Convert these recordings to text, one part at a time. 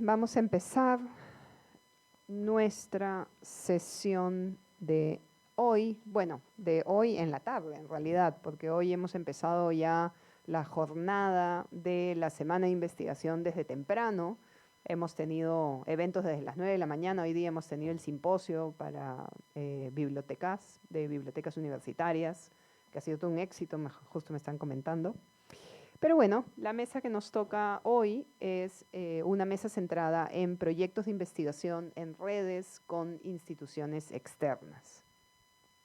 vamos a empezar nuestra sesión de hoy, bueno, de hoy en la tarde en realidad, porque hoy hemos empezado ya la jornada de la semana de investigación desde temprano. Hemos tenido eventos desde las 9 de la mañana, hoy día hemos tenido el simposio para bibliotecas universitarias, que ha sido todo un éxito, justo me están comentando. Pero bueno, la mesa que nos toca hoy es una mesa centrada en proyectos de investigación en redes con instituciones externas.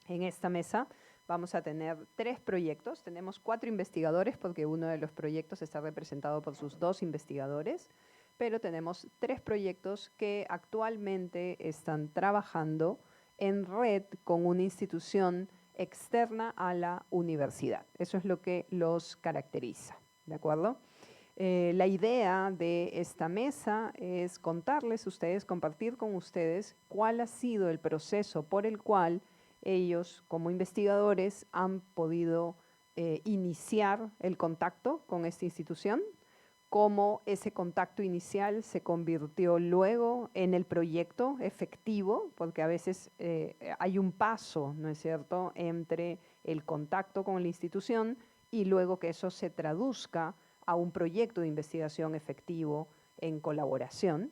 En esta mesa vamos a tener 3 proyectos. Tenemos 4 investigadores porque uno de los proyectos está representado por sus 2 investigadores, pero tenemos 3 proyectos que actualmente están trabajando en red con una institución externa a la universidad. Eso es lo que los caracteriza. ¿De acuerdo? La idea de esta mesa es contarles ustedes, compartir con ustedes cuál ha sido el proceso por el cual ellos como investigadores han podido iniciar el contacto con esta institución, cómo ese contacto inicial se convirtió luego en el proyecto efectivo, porque a veces hay un paso, ¿no es cierto?, entre el contacto con la institución y luego que eso se traduzca a un proyecto de investigación efectivo en colaboración.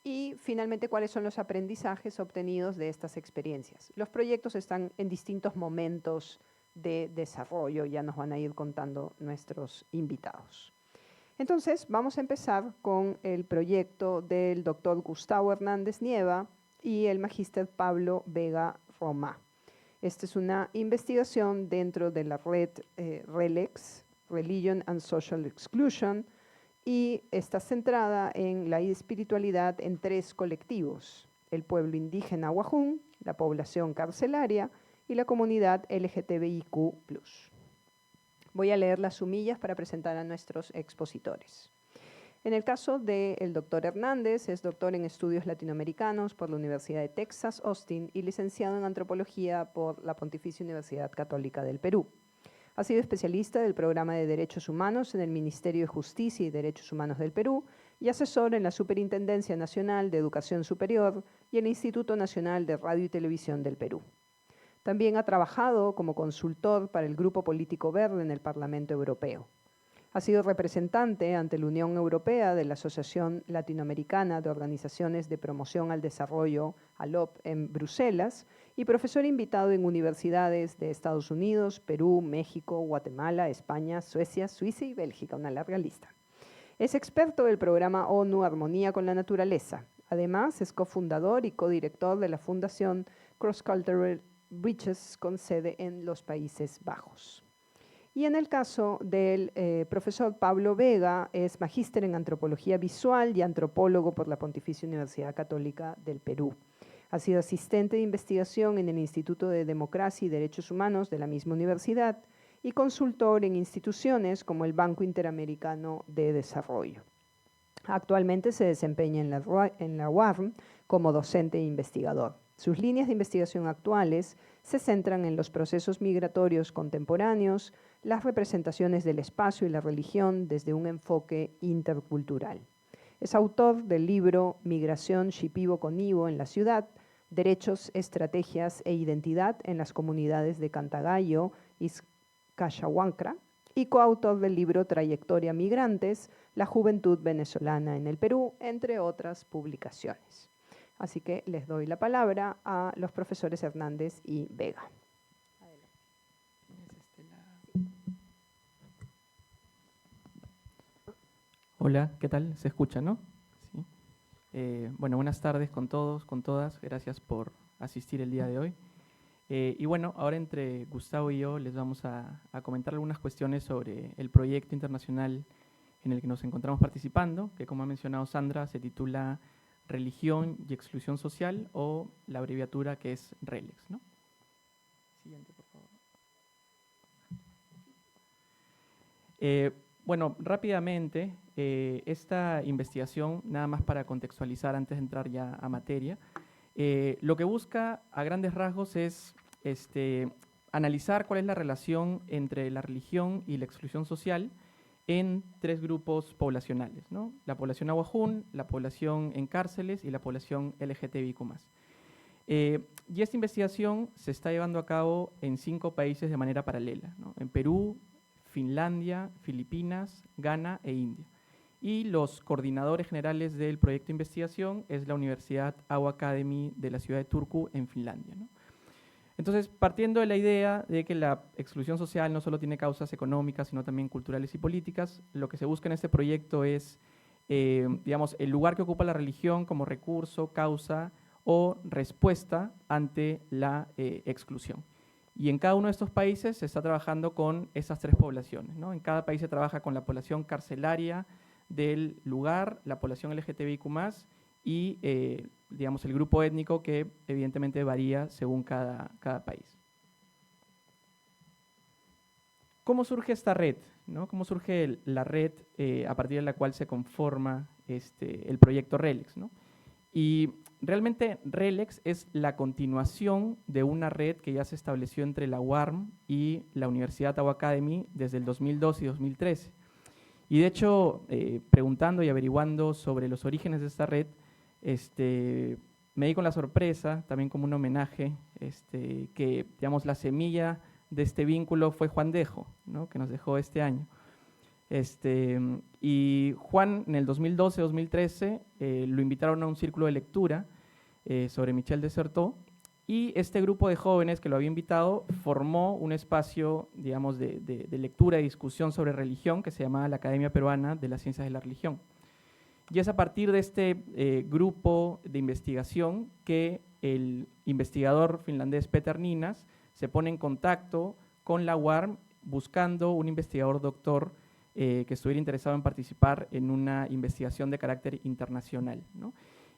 Y finalmente, ¿cuáles son los aprendizajes obtenidos de estas experiencias? Los proyectos están en distintos momentos de desarrollo, ya nos van a ir contando nuestros invitados. Entonces, vamos a empezar con el proyecto del doctor Gustavo Hernández Nieva y el magíster Pablo Vega Romá. Esta es una investigación dentro de la red RELEX, Religion and Social Exclusion, y está centrada en la espiritualidad en 3 colectivos: el pueblo indígena Wajún, la población carcelaria y la comunidad LGTBIQ+. Voy a leer las sumillas para presentar a nuestros expositores. En el caso del doctor Hernández, es doctor en estudios latinoamericanos por la Universidad de Texas, Austin, y licenciado en antropología por la Pontificia Universidad Católica del Perú. Ha sido especialista del programa de Derechos Humanos en el Ministerio de Justicia y Derechos Humanos del Perú y asesor en la Superintendencia Nacional de Educación Superior y el Instituto Nacional de Radio y Televisión del Perú. También ha trabajado como consultor para el Grupo Político Verde en el Parlamento Europeo. Ha sido representante ante la Unión Europea de la Asociación Latinoamericana de Organizaciones de Promoción al Desarrollo, ALOP, en Bruselas, y profesor invitado en universidades de Estados Unidos, Perú, México, Guatemala, España, Suecia, Suiza y Bélgica, una larga lista. Es experto del programa ONU Armonía con la Naturaleza. Además, es cofundador y codirector de la Fundación Cross Cultural Bridges con sede en los Países Bajos. Y en el caso del profesor Pablo Vega, es magíster en Antropología Visual y antropólogo por la Pontificia Universidad Católica del Perú. Ha sido asistente de investigación en el Instituto de Democracia y Derechos Humanos de la misma universidad y consultor en instituciones como el Banco Interamericano de Desarrollo. Actualmente se desempeña en la UARM como docente e investigador. Sus líneas de investigación actuales se centran en los procesos migratorios contemporáneos, las representaciones del espacio y la religión desde un enfoque intercultural. Es autor del libro Migración Shipibo-Conibo en la ciudad, Derechos, Estrategias e Identidad en las comunidades de Cantagallo y Cachahuancra, y coautor del libro Trayectoria Migrantes, la juventud venezolana en el Perú, entre otras publicaciones. Así que les doy la palabra a los profesores Hernández y Vega. Hola, ¿qué tal? ¿Se escucha, no? Sí. Bueno, buenas tardes con todos, con todas. Gracias por asistir el día de hoy. Y bueno, ahora entre Gustavo y yo les vamos a comentar algunas cuestiones sobre el proyecto internacional en el que nos encontramos participando, que como ha mencionado Sandra, se titula Religión y Exclusión Social, o la abreviatura que es RELEX, ¿no? Siguiente, por favor. Bueno, rápidamente, esta investigación, nada más para contextualizar antes de entrar ya a materia, lo que busca a grandes rasgos es analizar cuál es la relación entre la religión y la exclusión social en 3 grupos poblacionales, ¿no? La población aguajún, la población en cárceles y la población LGTBIQ+. Y esta investigación se está llevando a cabo en 5 países de manera paralela, ¿no? En Perú, Finlandia, Filipinas, Ghana e India. Y los coordinadores generales del proyecto de investigación es la Universidad Awa Academy de la ciudad de Turku, en Finlandia, ¿no? Entonces, partiendo de la idea de que la exclusión social no solo tiene causas económicas, sino también culturales y políticas, lo que se busca en este proyecto es, digamos, el lugar que ocupa la religión como recurso, causa o respuesta ante la exclusión. Y en cada uno de estos países se está trabajando con esas 3 poblaciones, ¿no? En cada país se trabaja con la población carcelaria del lugar, la población LGTBIQ+, y digamos, el grupo étnico, que evidentemente varía según cada país. ¿Cómo surge esta red, ¿no? ¿Cómo surge la red a partir de la cual se conforma el proyecto RELEX, ¿no? Y realmente RELEX es la continuación de una red que ya se estableció entre la UARM y la Universidad Awa Academy desde el 2012 y 2013. Y de hecho, preguntando y averiguando sobre los orígenes de esta red, me di con la sorpresa, también como un homenaje, que, digamos, la semilla de este vínculo fue Juan Dejo, ¿no? Que nos dejó este año. Y Juan, en el 2012-2013, lo invitaron a un círculo de lectura sobre Michel de Certeau, y este grupo de jóvenes que lo había invitado formó un espacio, digamos, de lectura y discusión sobre religión que se llamaba la Academia Peruana de las Ciencias de la Religión. Y es a partir de este grupo de investigación que el investigador finlandés Peter Ninas se pone en contacto con la UARM buscando un investigador doctor que estuviera interesado en participar en una investigación de carácter internacional, ¿no?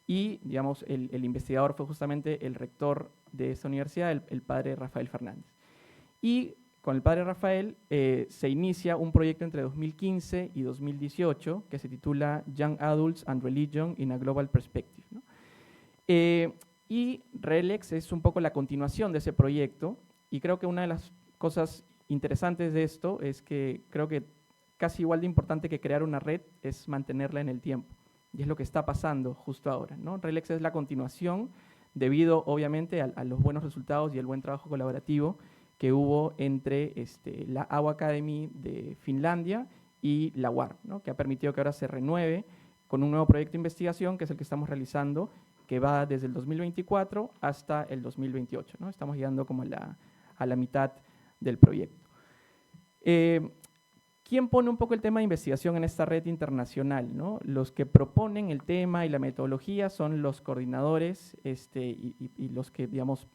Y, digamos, el investigador fue justamente el rector de esta universidad, el padre Rafael Fernández. Y con el padre Rafael se inicia un proyecto entre 2015 y 2018 que se titula Young Adults and Religion in a Global Perspective, ¿no? Y RELEX es un poco la continuación de ese proyecto, y creo que una de las cosas interesantes de esto es que creo que casi igual de importante que crear una red es mantenerla en el tiempo. Y es lo que está pasando justo ahora, ¿no? RELEX es la continuación debido, obviamente, a los buenos resultados y el buen trabajo colaborativo que hubo entre la Awa Academy de Finlandia y la UARM, ¿no? Que ha permitido que ahora se renueve con un nuevo proyecto de investigación, que es el que estamos realizando, que va desde el 2024 hasta el 2028, ¿no? Estamos llegando como a la mitad del proyecto. ¿Quién pone un poco el tema de investigación en esta red internacional, ¿no? Los que proponen el tema y la metodología son los coordinadores y los que, digamos,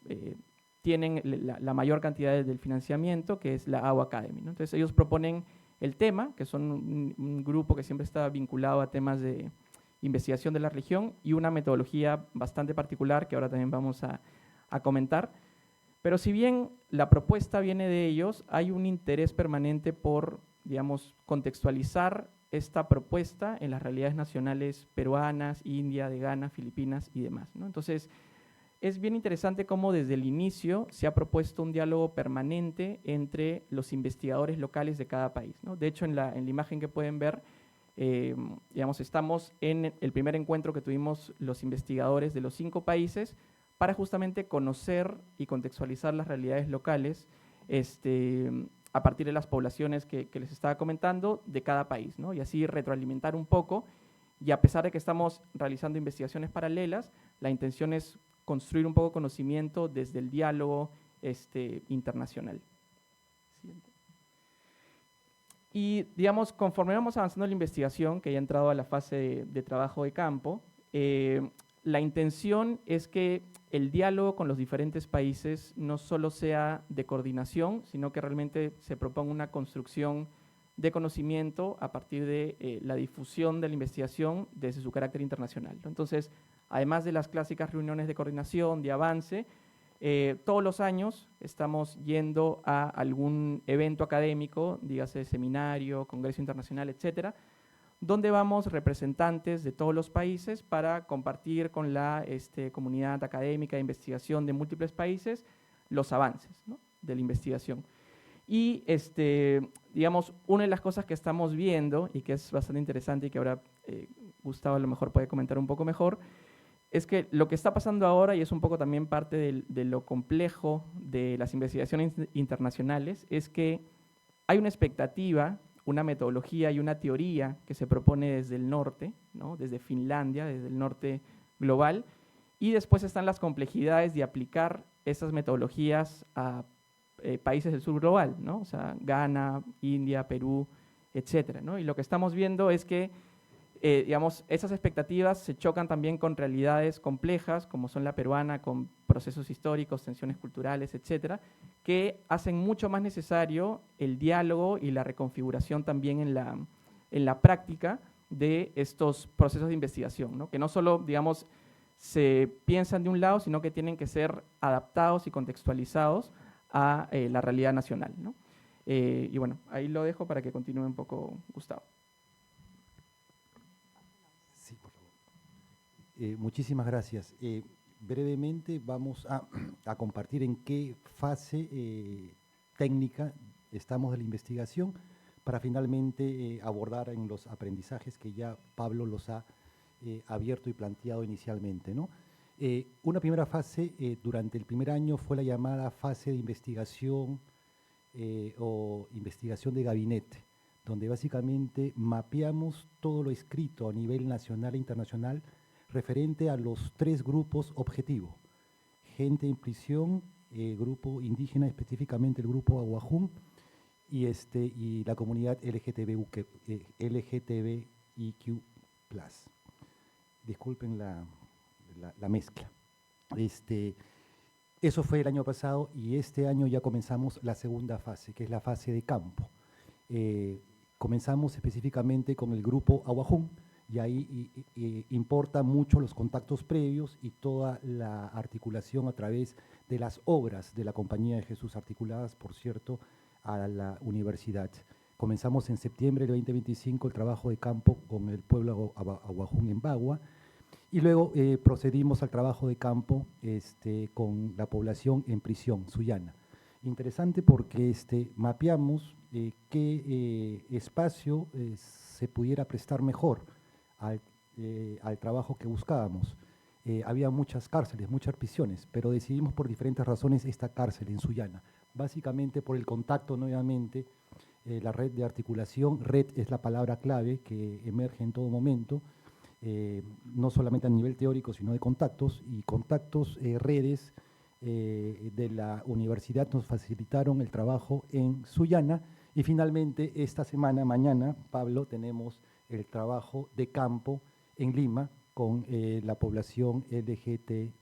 tienen la mayor cantidad del financiamiento, que es la Awa Academy, ¿no? Entonces ellos proponen el tema, que son un grupo que siempre está vinculado a temas de investigación de la región, y una metodología bastante particular que ahora también vamos a comentar. Pero si bien la propuesta viene de ellos, hay un interés permanente por, digamos, contextualizar esta propuesta en las realidades nacionales peruanas, India, de Ghana, Filipinas y demás, ¿no? Entonces, es bien interesante cómo desde el inicio se ha propuesto un diálogo permanente entre los investigadores locales de cada país, ¿no? De hecho, en la imagen que pueden ver, digamos, estamos en el primer encuentro que tuvimos los investigadores de los 5 países para justamente conocer y contextualizar las realidades locales a partir de las poblaciones que les estaba comentando de cada país, ¿no? Y así retroalimentar un poco, y a pesar de que estamos realizando investigaciones paralelas, la intención es construir un poco conocimiento desde el diálogo internacional. Siguiente. Y, digamos, conforme vamos avanzando en la investigación, que ya ha entrado a la fase de trabajo de campo, la intención es que el diálogo con los diferentes países no solo sea de coordinación, sino que realmente se proponga una construcción de conocimiento a partir de la difusión de la investigación desde su carácter internacional, ¿no? Entonces, además de las clásicas reuniones de coordinación, de avance, todos los años estamos yendo a algún evento académico, dígase seminario, congreso internacional, etcétera, donde vamos representantes de todos los países para compartir con la comunidad académica de investigación de múltiples países los avances, ¿no?, de la investigación. Y, digamos, una de las cosas que estamos viendo y que es bastante interesante y que ahora Gustavo a lo mejor puede comentar un poco mejor, es que lo que está pasando ahora, y es un poco también parte de lo complejo de las investigaciones internacionales, es que hay una expectativa, una metodología y una teoría que se propone desde el norte, ¿no? Desde Finlandia, desde el norte global, y después están las complejidades de aplicar esas metodologías a países del sur global, ¿no? O sea, Ghana, India, Perú, etcétera, ¿no? Y lo que estamos viendo es que digamos, esas expectativas se chocan también con realidades complejas, como son la peruana, con procesos históricos, tensiones culturales, etcétera, que hacen mucho más necesario el diálogo y la reconfiguración también en la práctica de estos procesos de investigación, ¿no? Que no solo, digamos, se piensan de un lado, sino que tienen que ser adaptados y contextualizados a la realidad nacional, ¿no? Y bueno, ahí lo dejo para que continúe un poco Gustavo. Sí, por favor. Muchísimas gracias. Brevemente vamos a compartir en qué fase técnica estamos de la investigación para finalmente abordar en los aprendizajes que ya Pablo los ha abierto y planteado inicialmente, ¿no? Una primera fase durante el primer año fue la llamada fase de investigación o investigación de gabinete, donde básicamente mapeamos todo lo escrito a nivel nacional e internacional referente a los 3 grupos objetivos: gente en prisión, grupo indígena, específicamente el grupo Aguajún, y la comunidad LGTBIQ+. Disculpen la mezcla. Eso fue el año pasado, y este año ya comenzamos la segunda fase, que es la fase de campo. Comenzamos específicamente con el grupo Aguajún, y ahí importa mucho los contactos previos y toda la articulación a través de las obras de la Compañía de Jesús, articuladas, por cierto, a la universidad. Comenzamos en septiembre del 2025 el trabajo de campo con el pueblo Aguajún en Bagua, y luego procedimos al trabajo de campo con la población en prisión, Sullana. Interesante porque mapeamos qué espacio se pudiera prestar mejor al trabajo que buscábamos. Había muchas cárceles, muchas prisiones, pero decidimos por diferentes razones esta cárcel en Sullana. Básicamente por el contacto, nuevamente, la red de articulación. Red es la palabra clave que emerge en todo momento, no solamente a nivel teórico, sino de contactos, y contactos, redes de la universidad nos facilitaron el trabajo en Sullana, y finalmente esta semana, mañana, Pablo, tenemos el trabajo de campo en Lima con la población LGTBIQB+.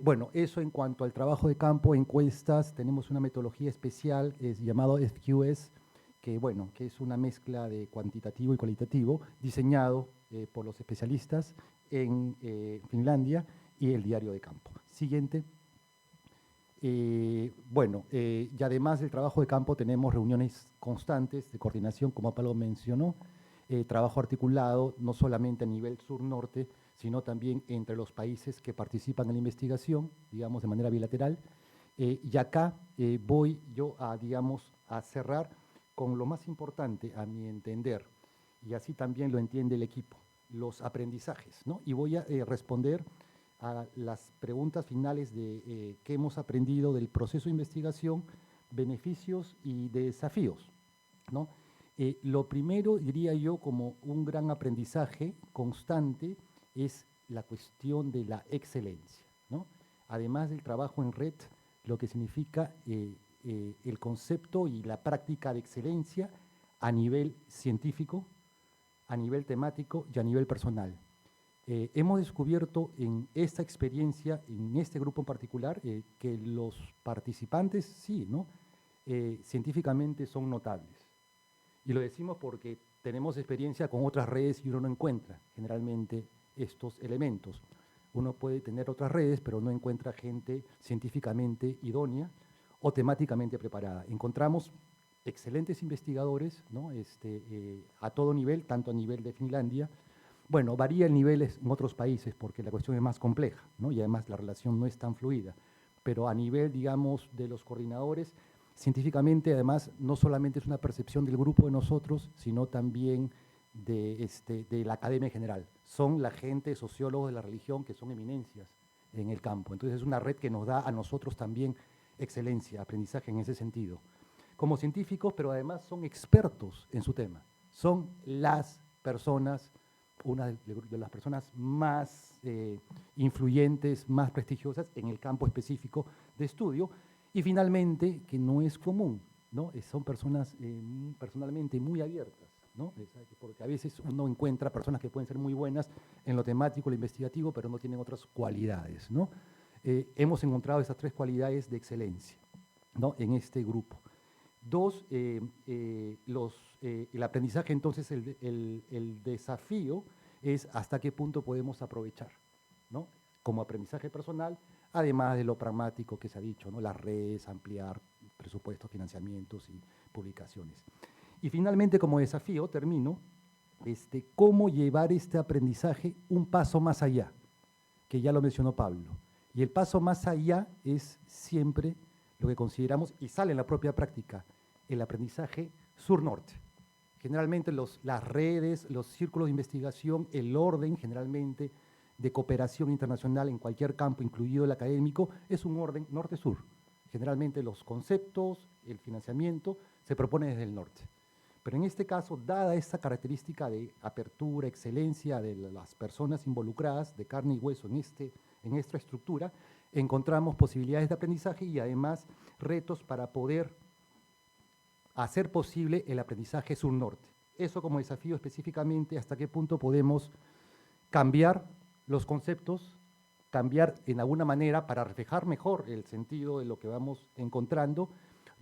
Bueno, eso en cuanto al trabajo de campo, encuestas. Tenemos una metodología especial, es llamado FQS, que es una mezcla de cuantitativo y cualitativo, diseñado por los especialistas en Finlandia, y el diario de campo. Siguiente. Y además del trabajo de campo tenemos reuniones constantes de coordinación, como Pablo mencionó, trabajo articulado no solamente a nivel sur-norte, sino también entre los países que participan en la investigación, digamos, de manera bilateral. Y acá voy yo a cerrar con lo más importante, a mi entender, y así también lo entiende el equipo, los aprendizajes, ¿no? Y voy a responder a las preguntas finales de qué hemos aprendido del proceso de investigación, beneficios y desafíos, ¿no? Lo primero, diría yo, como un gran aprendizaje constante, es la cuestión de la excelencia, ¿no? Además del trabajo en red, lo que significa el concepto y la práctica de excelencia a nivel científico, a nivel temático y a nivel personal. Hemos descubierto en esta experiencia, en este grupo en particular, que los participantes, sí, ¿no? Científicamente son notables. Y lo decimos porque tenemos experiencia con otras redes y uno no encuentra generalmente estos elementos. Uno puede tener otras redes, pero no encuentra gente científicamente idónea o temáticamente preparada. Encontramos excelentes investigadores, ¿no? A todo nivel, tanto a nivel de Finlandia, Bueno, varía el nivel en otros países porque la cuestión es más compleja, ¿no? Y además la relación no es tan fluida. Pero a nivel, digamos, de los coordinadores, científicamente, además, no solamente es una percepción del grupo de nosotros, sino también de la academia en general. Son la gente, sociólogos de la religión, que son eminencias en el campo. Entonces es una red que nos da a nosotros también excelencia, aprendizaje en ese sentido. Como científicos, pero además son expertos en su tema. Son las personas, una de las personas más influyentes, más prestigiosas en el campo específico de estudio. Y finalmente, que no es común, ¿no? Son personas personalmente muy abiertas, ¿no? Porque a veces uno encuentra personas que pueden ser muy buenas en lo temático, lo investigativo, pero no tienen otras cualidades, ¿no? Hemos encontrado esas 3 cualidades de excelencia, ¿no? En este grupo. 2, el aprendizaje, entonces, el desafío es hasta qué punto podemos aprovechar, ¿no? Como aprendizaje personal, además de lo pragmático que se ha dicho, ¿no? Las redes, ampliar presupuestos, financiamientos y publicaciones. Y finalmente, como desafío, termino, cómo llevar este aprendizaje un paso más allá, que ya lo mencionó Pablo. Y el paso más allá es siempre lo que consideramos, y sale en la propia práctica, el aprendizaje sur-norte. Generalmente las redes, los círculos de investigación, el orden generalmente de cooperación internacional en cualquier campo, incluido el académico, es un orden norte-sur. Generalmente los conceptos, el financiamiento, se propone desde el norte. Pero en este caso, dada esta característica de apertura, excelencia de las personas involucradas, de carne y hueso en esta estructura, encontramos posibilidades de aprendizaje y además retos para poder hacer posible el aprendizaje sur-norte. Eso como desafío específicamente, hasta qué punto podemos cambiar los conceptos, cambiar en alguna manera para reflejar mejor el sentido de lo que vamos encontrando,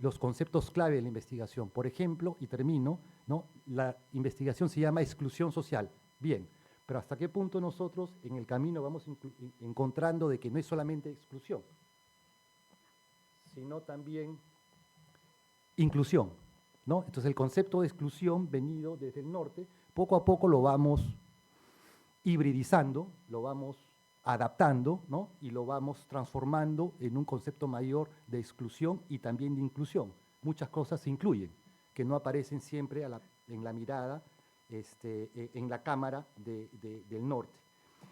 los conceptos clave de la investigación. Por ejemplo, y termino, ¿no? La investigación se llama exclusión social. Bien, pero hasta qué punto nosotros en el camino vamos encontrando de que no es solamente exclusión, sino también inclusión, ¿no? Entonces el concepto de exclusión venido desde el norte, poco a poco lo vamos hibridizando, lo vamos adaptando, ¿no? Y lo vamos transformando en un concepto mayor de exclusión y también de inclusión. Muchas cosas se incluyen, que no aparecen siempre en la mirada, en la cámara del norte.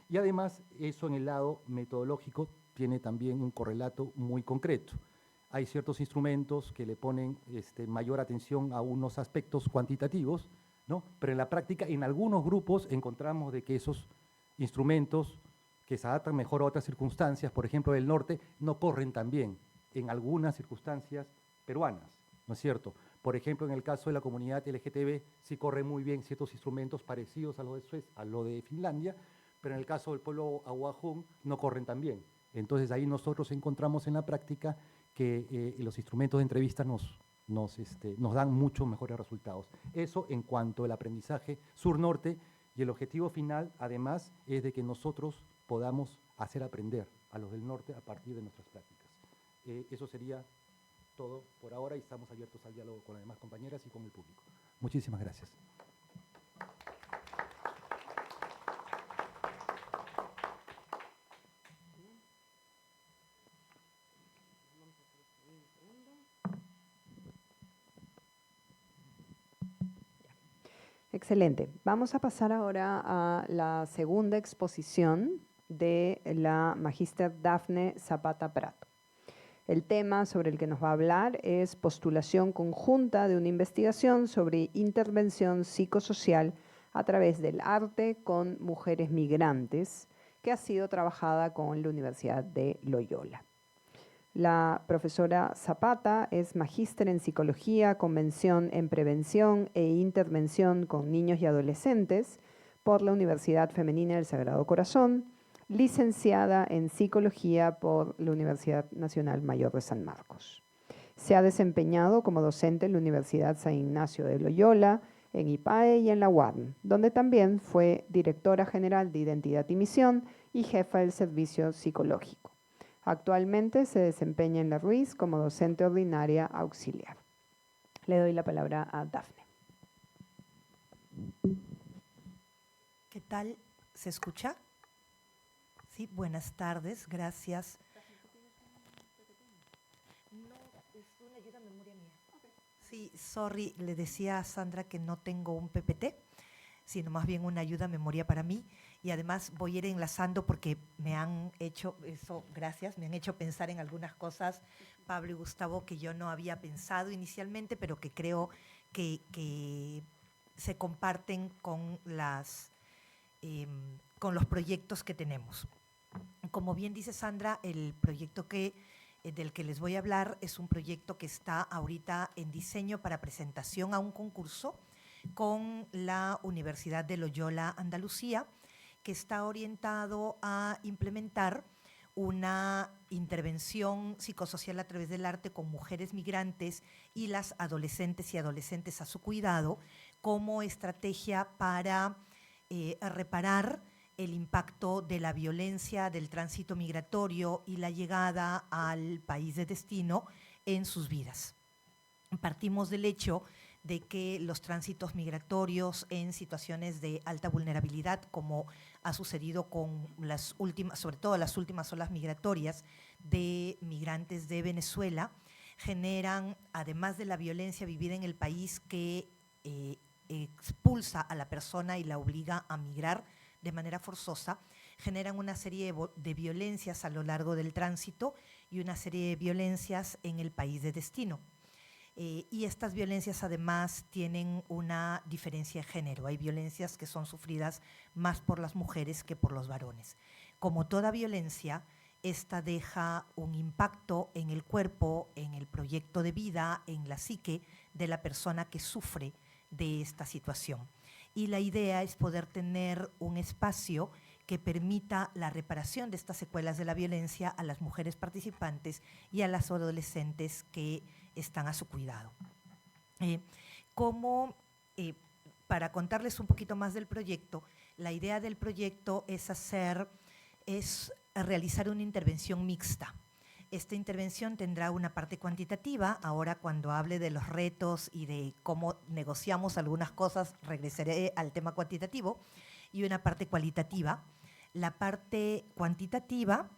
Y además, eso en el lado metodológico tiene también un correlato muy concreto. Hay ciertos instrumentos que le ponen mayor atención a unos aspectos cuantitativos, ¿no? Pero en la práctica, en algunos grupos encontramos de que esos instrumentos que se adaptan mejor a otras circunstancias, por ejemplo, del norte, no corren tan bien en algunas circunstancias peruanas, ¿no es cierto? Por ejemplo, en el caso de la comunidad LGTB, sí corren muy bien ciertos instrumentos parecidos a lo de Suecia, a lo de Finlandia, pero en el caso del pueblo Ahuajún no corren tan bien. Entonces ahí nosotros encontramos en la práctica que los instrumentos de entrevista nos dan mucho mejores resultados. Eso en cuanto al aprendizaje sur-norte, y el objetivo final, además, es de que nosotros podamos hacer aprender a los del norte a partir de nuestras prácticas. Eso sería todo por ahora y estamos abiertos al diálogo con las demás compañeras y con el público. Muchísimas gracias. Excelente. Vamos a pasar ahora a la segunda exposición de la magíster Dafne Zapata Prato. El tema sobre el que nos va a hablar es postulación conjunta de una investigación sobre intervención psicosocial a través del arte con mujeres migrantes, que ha sido trabajada con la Universidad de Loyola. La profesora Zapata es magíster en psicología con mención en prevención e intervención con niños y adolescentes por la Universidad Femenina del Sagrado Corazón, licenciada en psicología por la Universidad Nacional Mayor de San Marcos. Se ha desempeñado como docente en la Universidad San Ignacio de Loyola, en IPAE y en la UADN, donde también fue directora general de Identidad y Misión y jefa del Servicio Psicológico. Actualmente se desempeña en la Ruiz como docente ordinaria auxiliar. Le doy la palabra a Dafne. ¿Qué tal? ¿Se escucha? Sí, buenas tardes, gracias. No, es una ayuda a memoria mía. Sí, sorry, le decía a Sandra que no tengo un PPT, sino más bien una ayuda a memoria para mí. Y además voy a ir enlazando porque me han hecho, eso, gracias, me han hecho pensar en algunas cosas, Pablo y Gustavo, que yo no había pensado inicialmente, pero que creo que se comparten con con los proyectos que tenemos. Como bien dice Sandra, el proyecto del que les voy a hablar es un proyecto que está ahorita en diseño para presentación a un concurso con la Universidad de Loyola Andalucía, que está orientado a implementar una intervención psicosocial a través del arte con mujeres migrantes y las adolescentes y adolescentes a su cuidado como estrategia para reparar el impacto de la violencia, del tránsito migratorio y la llegada al país de destino en sus vidas. Partimos del hecho de que los tránsitos migratorios en situaciones de alta vulnerabilidad, como ha sucedido con las últimas, sobre todo las últimas olas migratorias de migrantes de Venezuela, generan, además de la violencia vivida en el país que expulsa a la persona y la obliga a migrar de manera forzosa, generan una serie de violencias a lo largo del tránsito y una serie de violencias en el país de destino. Y estas violencias además tienen una diferencia de género. Hay violencias que son sufridas más por las mujeres que por los varones. Como toda violencia, esta deja un impacto en el cuerpo, en el proyecto de vida, en la psique de la persona que sufre de esta situación. Y la idea es poder tener un espacio que permita la reparación de estas secuelas de la violencia a las mujeres participantes y a las adolescentes que están a su cuidado. Para contarles un poquito más del proyecto, la idea del proyecto es realizar una intervención mixta. Esta intervención tendrá una parte cuantitativa. Ahora, cuando hable de los retos y de cómo negociamos algunas cosas, regresaré al tema cuantitativo, y una parte cualitativa. La parte cuantitativa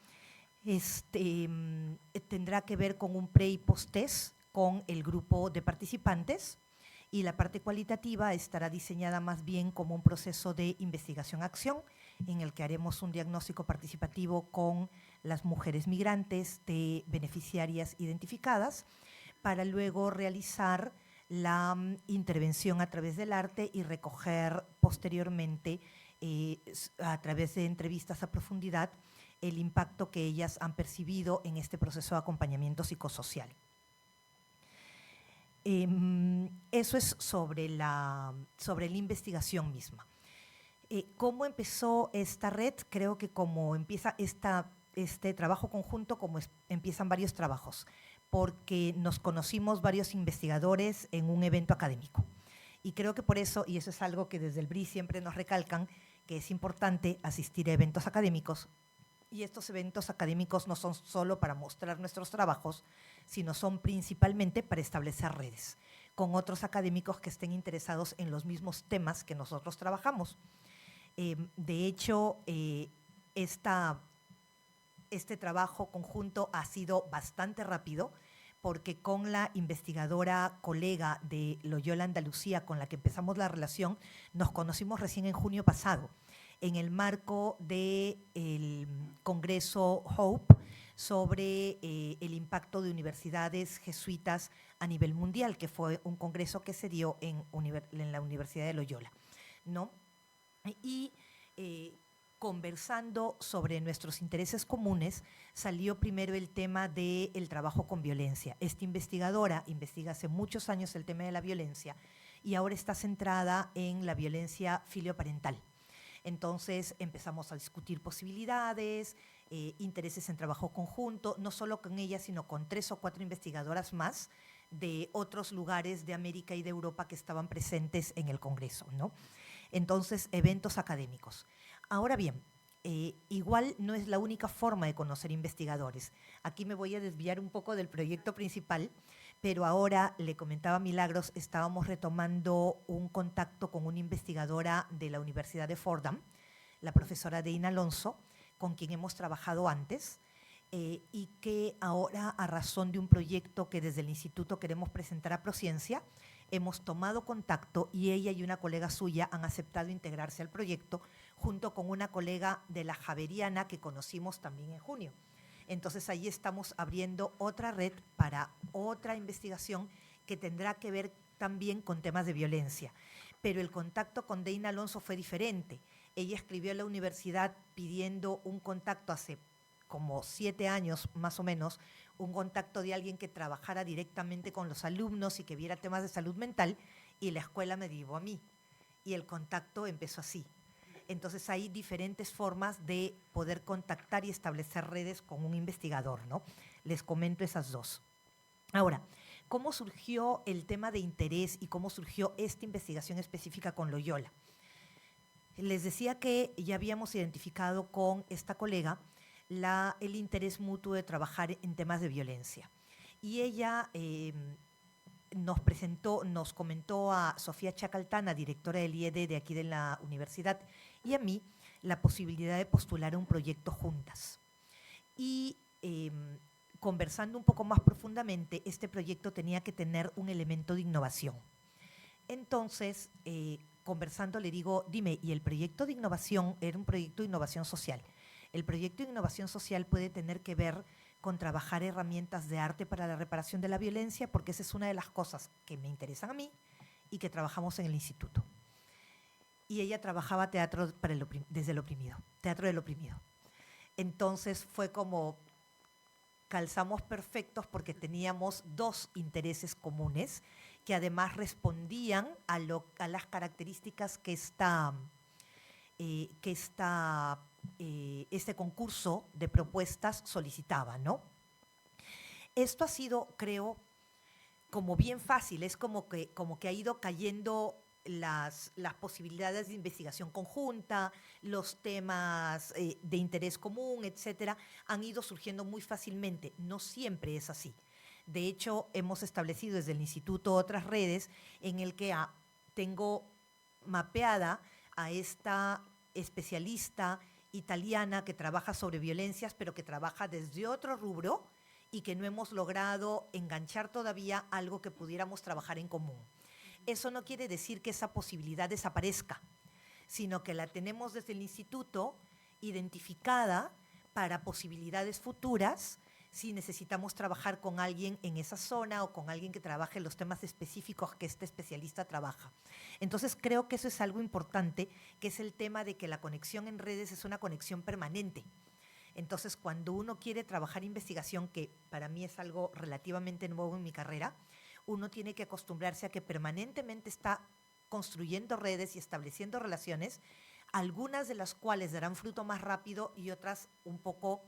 tendrá que ver con un pre- y post-test con el grupo de participantes, y la parte cualitativa estará diseñada más bien como un proceso de investigación-acción en el que haremos un diagnóstico participativo con las mujeres migrantes de beneficiarias identificadas para luego realizar la intervención a través del arte y recoger posteriormente a través de entrevistas a profundidad el impacto que ellas han percibido en este proceso de acompañamiento psicosocial. Eso es sobre la investigación misma. ¿Cómo empezó esta red? Creo que como empieza este trabajo conjunto, como empiezan varios trabajos, porque nos conocimos varios investigadores en un evento académico. Y creo que por eso, y eso es algo que desde el BRI siempre nos recalcan, que es importante asistir a eventos académicos. Y estos eventos académicos no son solo para mostrar nuestros trabajos, sino son principalmente para establecer redes con otros académicos que estén interesados en los mismos temas que nosotros trabajamos. De hecho, este trabajo conjunto ha sido bastante rápido, porque con la investigadora colega de Loyola Andalucía con la que empezamos la relación, nos conocimos recién en junio pasado, en el marco del Congreso HOPE sobre el impacto de universidades jesuitas a nivel mundial, que fue un congreso que se dio en la Universidad de Loyola, ¿no? Y conversando sobre nuestros intereses comunes, salió primero el tema del trabajo con violencia. Esta investigadora investiga hace muchos años el tema de la violencia y ahora está centrada en la violencia filioparental. Entonces empezamos a discutir posibilidades, intereses en trabajo conjunto, no solo con ella, sino con 3 o 4 investigadoras más de otros lugares de América y de Europa que estaban presentes en el Congreso, ¿no? Entonces, eventos académicos. Ahora bien, igual no es la única forma de conocer investigadores. Aquí me voy a desviar un poco del proyecto principal, pero ahora, le comentaba a Milagros, estábamos retomando un contacto con una investigadora de la Universidad de Fordham, la profesora Deina Alonso, con quien hemos trabajado antes, y que ahora, a razón de un proyecto que desde el instituto queremos presentar a Prociencia, hemos tomado contacto y ella y una colega suya han aceptado integrarse al proyecto junto con una colega de la Javeriana que conocimos también en junio. Entonces ahí estamos abriendo otra red para otra investigación que tendrá que ver también con temas de violencia. Pero el contacto con Deina Alonso fue diferente. Ella escribió a la universidad pidiendo un contacto hace como 7 años más o menos, un contacto de alguien que trabajara directamente con los alumnos y que viera temas de salud mental, y la escuela me dio a mí. Y el contacto empezó así. Entonces hay diferentes formas de poder contactar y establecer redes con un investigador, ¿no? Les comento esas dos. Ahora, ¿cómo surgió el tema de interés y cómo surgió esta investigación específica con Loyola? Les decía que ya habíamos identificado con esta colega el interés mutuo de trabajar en temas de violencia. Y ella nos comentó a Sofía Chacaltana, directora del IED de aquí de la universidad, y a mí la posibilidad de postular a un proyecto juntas. Y conversando un poco más profundamente, este proyecto tenía que tener un elemento de innovación. Entonces, conversando le digo, dime, ¿y el proyecto de innovación era un proyecto de innovación social? El proyecto de innovación social puede tener que ver con trabajar herramientas de arte para la reparación de la violencia, porque esa es una de las cosas que me interesan a mí y que trabajamos en el instituto. Y ella trabajaba teatro desde el oprimido, teatro del oprimido. Entonces fue como calzamos perfectos porque teníamos dos intereses comunes que además respondían a las características que este concurso de propuestas solicitaba, ¿no? Esto ha sido, creo, como bien fácil, es como que ha ido cayendo las posibilidades de investigación conjunta, los temas de interés común, etcétera, han ido surgiendo muy fácilmente. No siempre es así. De hecho, hemos establecido desde el instituto otras redes en el que tengo mapeada a esta especialista italiana que trabaja sobre violencias, pero que trabaja desde otro rubro y que no hemos logrado enganchar todavía algo que pudiéramos trabajar en común. Eso no quiere decir que esa posibilidad desaparezca, sino que la tenemos desde el instituto identificada para posibilidades futuras si necesitamos trabajar con alguien en esa zona o con alguien que trabaje los temas específicos que este especialista trabaja. Entonces creo que eso es algo importante, que es el tema de que la conexión en redes es una conexión permanente. Entonces cuando uno quiere trabajar investigación, que para mí es algo relativamente nuevo en mi carrera, uno tiene que acostumbrarse a que permanentemente está construyendo redes y estableciendo relaciones, algunas de las cuales darán fruto más rápido y otras un poco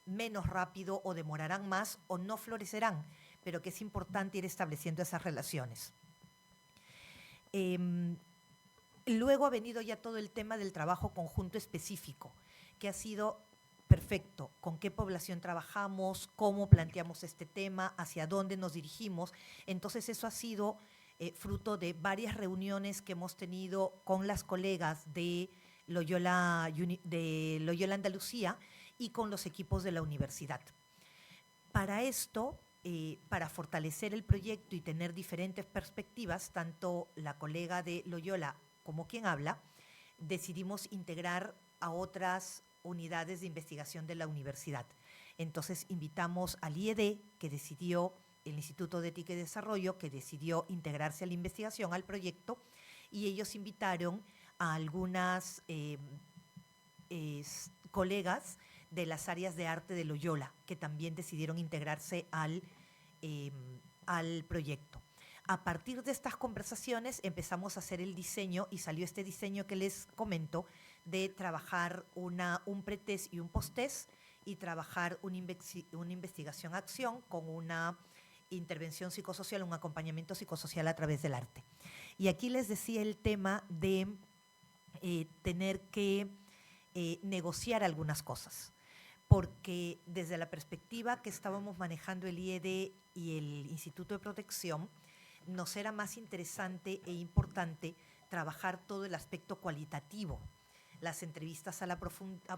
menos rápido o demorarán más o no florecerán, pero que es importante ir estableciendo esas relaciones. Luego ha venido ya todo el tema del trabajo conjunto específico, que ha sido perfecto, con qué población trabajamos, cómo planteamos este tema, hacia dónde nos dirigimos. Entonces eso ha sido fruto de varias reuniones que hemos tenido con las colegas de Loyola Andalucía y con los equipos de la universidad. Para esto, para fortalecer el proyecto y tener diferentes perspectivas, tanto la colega de Loyola como quien habla, decidimos integrar a otras unidades de investigación de la universidad. Entonces invitamos al IED, que decidió, el Instituto de Ética y Desarrollo, que decidió integrarse a la investigación, al proyecto, y ellos invitaron a algunas colegas de las áreas de arte de Loyola, que también decidieron integrarse al proyecto. A partir de estas conversaciones empezamos a hacer el diseño y salió este diseño que les comento de trabajar un pretest y un posttest y trabajar una investigación-acción con una intervención psicosocial, un acompañamiento psicosocial a través del arte. Y aquí les decía el tema de tener que negociar algunas cosas, porque desde la perspectiva que estábamos manejando el IED y el Instituto de Protección, nos era más interesante e importante trabajar todo el aspecto cualitativo, las entrevistas a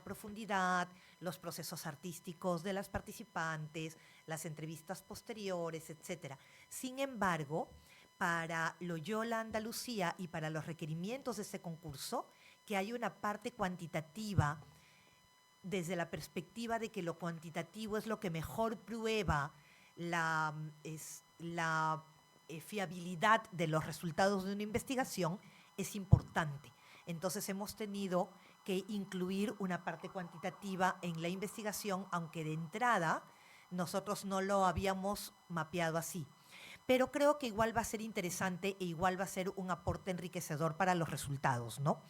profundidad, los procesos artísticos de las participantes, las entrevistas posteriores, etc. Sin embargo, para Loyola Andalucía y para los requerimientos de ese concurso, que hay una parte cuantitativa desde la perspectiva de que lo cuantitativo es lo que mejor prueba la fiabilidad de los resultados de una investigación, es importante. Entonces hemos tenido que incluir una parte cuantitativa en la investigación, aunque de entrada nosotros no lo habíamos mapeado así. Pero creo que igual va a ser interesante e igual va a ser un aporte enriquecedor para los resultados, ¿no?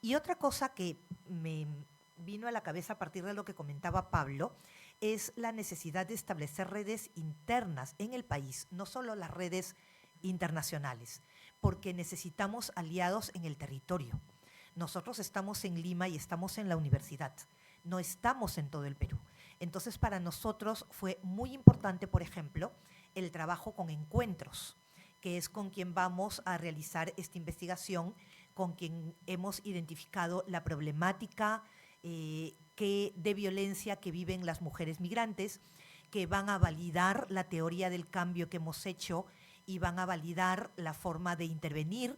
Y otra cosa que me vino a la cabeza a partir de lo que comentaba Pablo es la necesidad de establecer redes internas en el país, no solo las redes internacionales, porque necesitamos aliados en el territorio. Nosotros estamos en Lima y estamos en la universidad, no estamos en todo el Perú. Entonces, para nosotros fue muy importante, por ejemplo, el trabajo con Encuentros, que es con quien vamos a realizar esta investigación, con quien hemos identificado la problemática de violencia que viven las mujeres migrantes, que van a validar la teoría del cambio que hemos hecho y van a validar la forma de intervenir,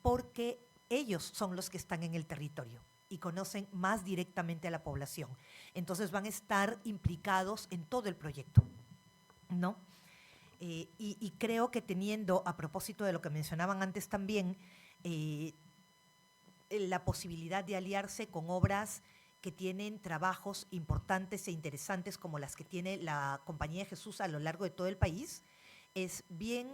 porque ellos son los que están en el territorio y conocen más directamente a la población. Entonces van a estar implicados en todo el proyecto, ¿no? Y creo que teniendo, a propósito de lo que mencionaban antes también, la posibilidad de aliarse con obras que tienen trabajos importantes e interesantes como las que tiene la Compañía de Jesús a lo largo de todo el país, es bien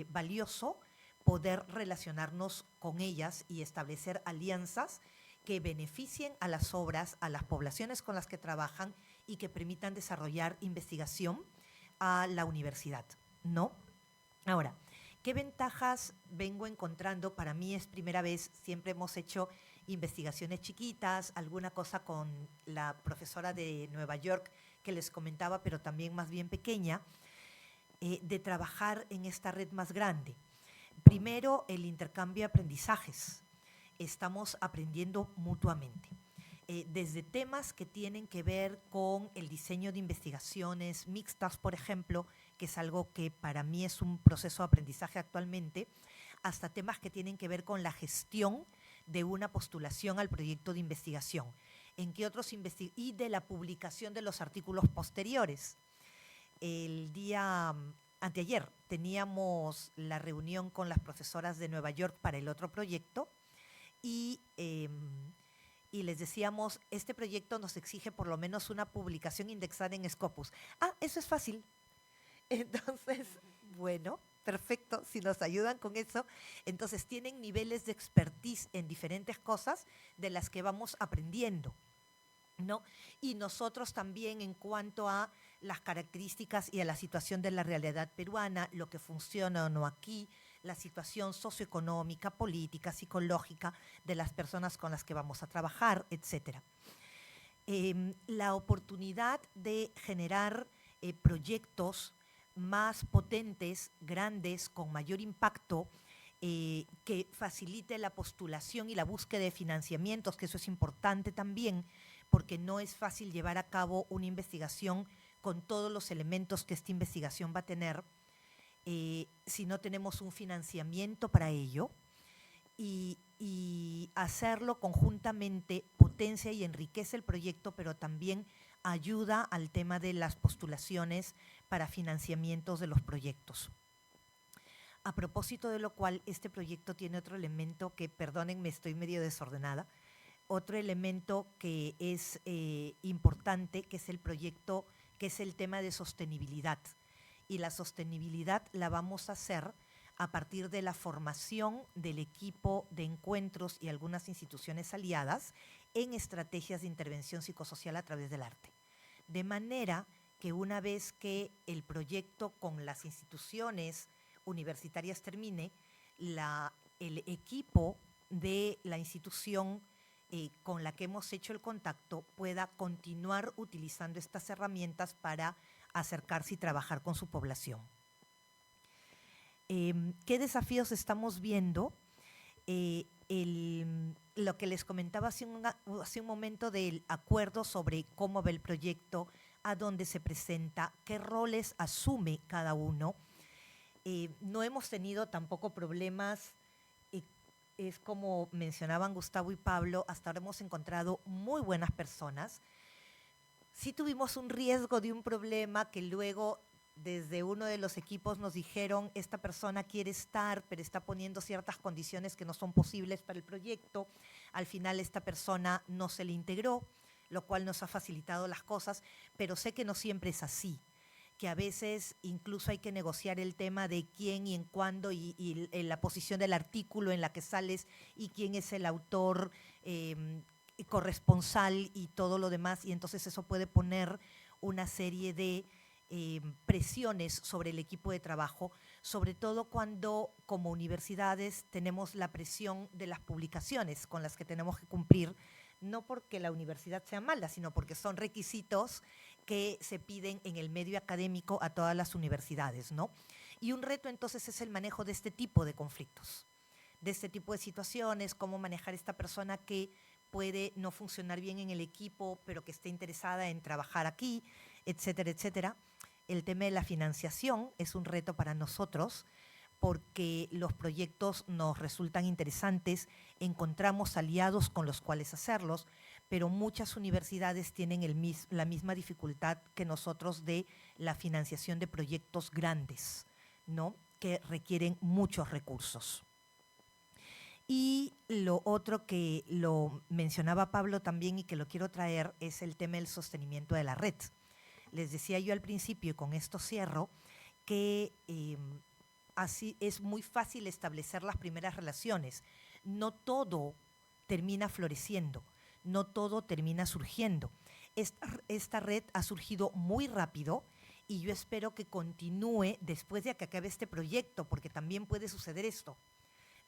valioso poder relacionarnos con ellas y establecer alianzas que beneficien a las obras, a las poblaciones con las que trabajan y que permitan desarrollar investigación a la universidad, ¿no? Ahora, ¿qué ventajas vengo encontrando? Para mí es primera vez, siempre hemos hecho investigaciones chiquitas, alguna cosa con la profesora de Nueva York que les comentaba, pero también más bien pequeña, de trabajar en esta red más grande. Primero, el intercambio de aprendizajes. Estamos aprendiendo mutuamente. Desde temas que tienen que ver con el diseño de investigaciones mixtas, por ejemplo, que es algo que para mí es un proceso de aprendizaje actualmente, hasta temas que tienen que ver con la gestión de una postulación al proyecto de investigación, y de la publicación de los artículos posteriores. El día anteayer teníamos la reunión con las profesoras de Nueva York para el otro proyecto y les decíamos, este proyecto nos exige por lo menos una publicación indexada en Scopus. Ah, eso es fácil. Entonces, bueno, perfecto, si nos ayudan con eso. Entonces, tienen niveles de expertise en diferentes cosas de las que vamos aprendiendo, ¿no? Y nosotros también en cuanto a las características y a la situación de la realidad peruana, lo que funciona o no aquí, la situación socioeconómica, política, psicológica de las personas con las que vamos a trabajar, etc. La oportunidad de generar proyectos más potentes, grandes, con mayor impacto, que facilite la postulación y la búsqueda de financiamientos, que eso es importante también, porque no es fácil llevar a cabo una investigación con todos los elementos que esta investigación va a tener, si no tenemos un financiamiento para ello, y hacerlo conjuntamente potencia y enriquece el proyecto, pero también ayuda al tema de las postulaciones para financiamientos de los proyectos. A propósito de lo cual, este proyecto tiene otro elemento que, perdónenme, estoy medio desordenada, otro elemento que es importante, que es el proyecto, que es el tema de sostenibilidad. Y la sostenibilidad la vamos a hacer a partir de la formación del equipo de Encuentros y algunas instituciones aliadas en estrategias de intervención psicosocial a través del arte. De manera que una vez que el proyecto con las instituciones universitarias termine, el equipo de la institución con la que hemos hecho el contacto pueda continuar utilizando estas herramientas para acercarse y trabajar con su población. ¿Qué desafíos estamos viendo? lo que les comentaba hace un momento del acuerdo sobre cómo va el proyecto, a dónde se presenta, qué roles asume cada uno. No hemos tenido tampoco problemas, es como mencionaban Gustavo y Pablo, hasta ahora hemos encontrado muy buenas personas. Sí tuvimos un riesgo de un problema que luego desde uno de los equipos nos dijeron, esta persona quiere estar, pero está poniendo ciertas condiciones que no son posibles para el proyecto. Al final esta persona no se le integró, lo cual nos ha facilitado las cosas, pero sé que no siempre es así, que a veces incluso hay que negociar el tema de quién y en cuándo y la posición del artículo en la que sales y quién es el autor corresponsal y todo lo demás, y entonces eso puede poner una serie de presiones sobre el equipo de trabajo, sobre todo cuando como universidades tenemos la presión de las publicaciones con las que tenemos que cumplir, no porque la universidad sea mala, sino porque son requisitos que se piden en el medio académico a todas las universidades, ¿no? Y un reto entonces es el manejo de este tipo de conflictos, de este tipo de situaciones, cómo manejar esta persona que puede no funcionar bien en el equipo, pero que esté interesada en trabajar aquí, etcétera, etcétera. El tema de la financiación es un reto para nosotros porque los proyectos nos resultan interesantes, encontramos aliados con los cuales hacerlos, pero muchas universidades tienen la misma dificultad que nosotros de la financiación de proyectos grandes, ¿no? Que requieren muchos recursos. Y lo otro que lo mencionaba Pablo también y que lo quiero traer es el tema del sostenimiento de la red. Les decía yo al principio, y con esto cierro, que así es muy fácil establecer las primeras relaciones. No todo termina floreciendo, no todo termina surgiendo. Esta red ha surgido muy rápido y yo espero que continúe después de que acabe este proyecto, porque también puede suceder esto.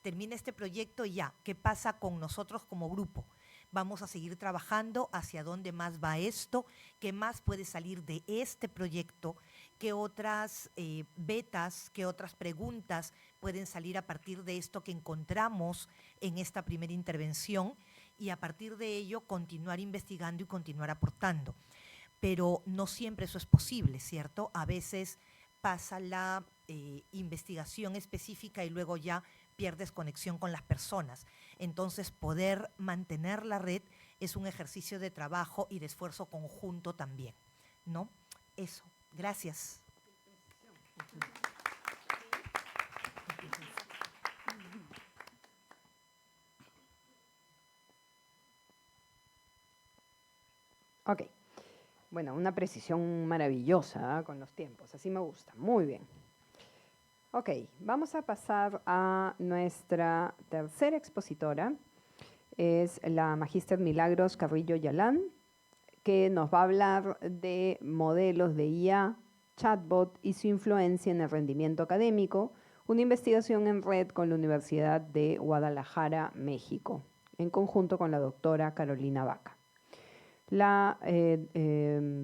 Termina este proyecto y ya, ¿qué pasa con nosotros como grupo? Vamos a seguir trabajando, hacia dónde más va esto, qué más puede salir de este proyecto, qué otras betas, qué otras preguntas pueden salir a partir de esto que encontramos en esta primera intervención y a partir de ello continuar investigando y continuar aportando. Pero no siempre eso es posible, ¿cierto? A veces pasa la investigación específica y luego ya pierdes conexión con las personas. Entonces, poder mantener la red es un ejercicio de trabajo y de esfuerzo conjunto también, ¿no? Eso. Gracias. Ok. Bueno, una precisión maravillosa, ¿eh? Con los tiempos. Así me gusta. Muy bien. Ok, vamos a pasar a nuestra tercera expositora. Es la Magíster Milagros Carrillo Yalán, que nos va a hablar de modelos de IA, chatbot y su influencia en el rendimiento académico, una investigación en red con la Universidad de Guadalajara, México, en conjunto con la doctora Carolina Vaca. La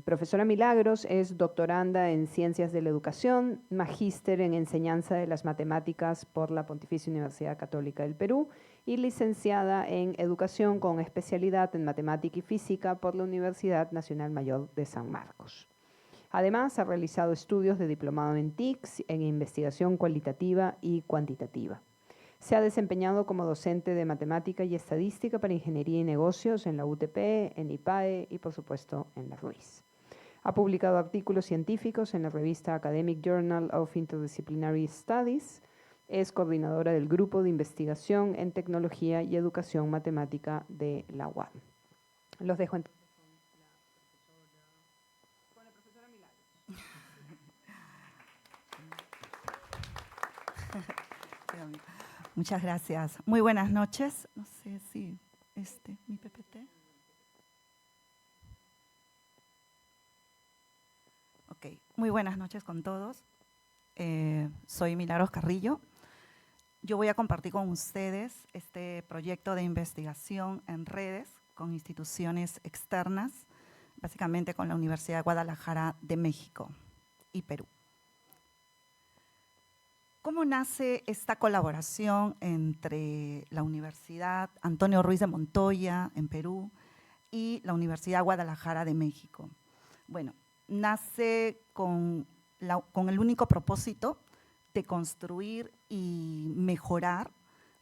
profesora Milagros es doctoranda en Ciencias de la Educación, magíster en Enseñanza de las Matemáticas por la Pontificia Universidad Católica del Perú y licenciada en Educación con especialidad en Matemática y Física por la Universidad Nacional Mayor de San Marcos. Además, ha realizado estudios de diplomado en TICS, en investigación cualitativa y cuantitativa. Se ha desempeñado como docente de matemática y estadística para ingeniería y negocios en la UTP, en IPAE y, por supuesto, en la RUIS. Ha publicado artículos científicos en la revista Academic Journal of Interdisciplinary Studies. Es coordinadora del Grupo de Investigación en Tecnología y Educación Matemática de la UAM. Los dejo entonces con la profesora Milagros. Muchas gracias. Muy buenas noches. No sé si mi PPT. Ok, muy buenas noches con todos. Soy Milagros Carrillo. Yo voy a compartir con ustedes este proyecto de investigación en redes con instituciones externas, básicamente con la Universidad de Guadalajara de México y Perú. ¿Cómo nace esta colaboración entre la Universidad Antonio Ruiz de Montoya, en Perú, y la Universidad Guadalajara de México? Bueno, nace con el único propósito de construir y mejorar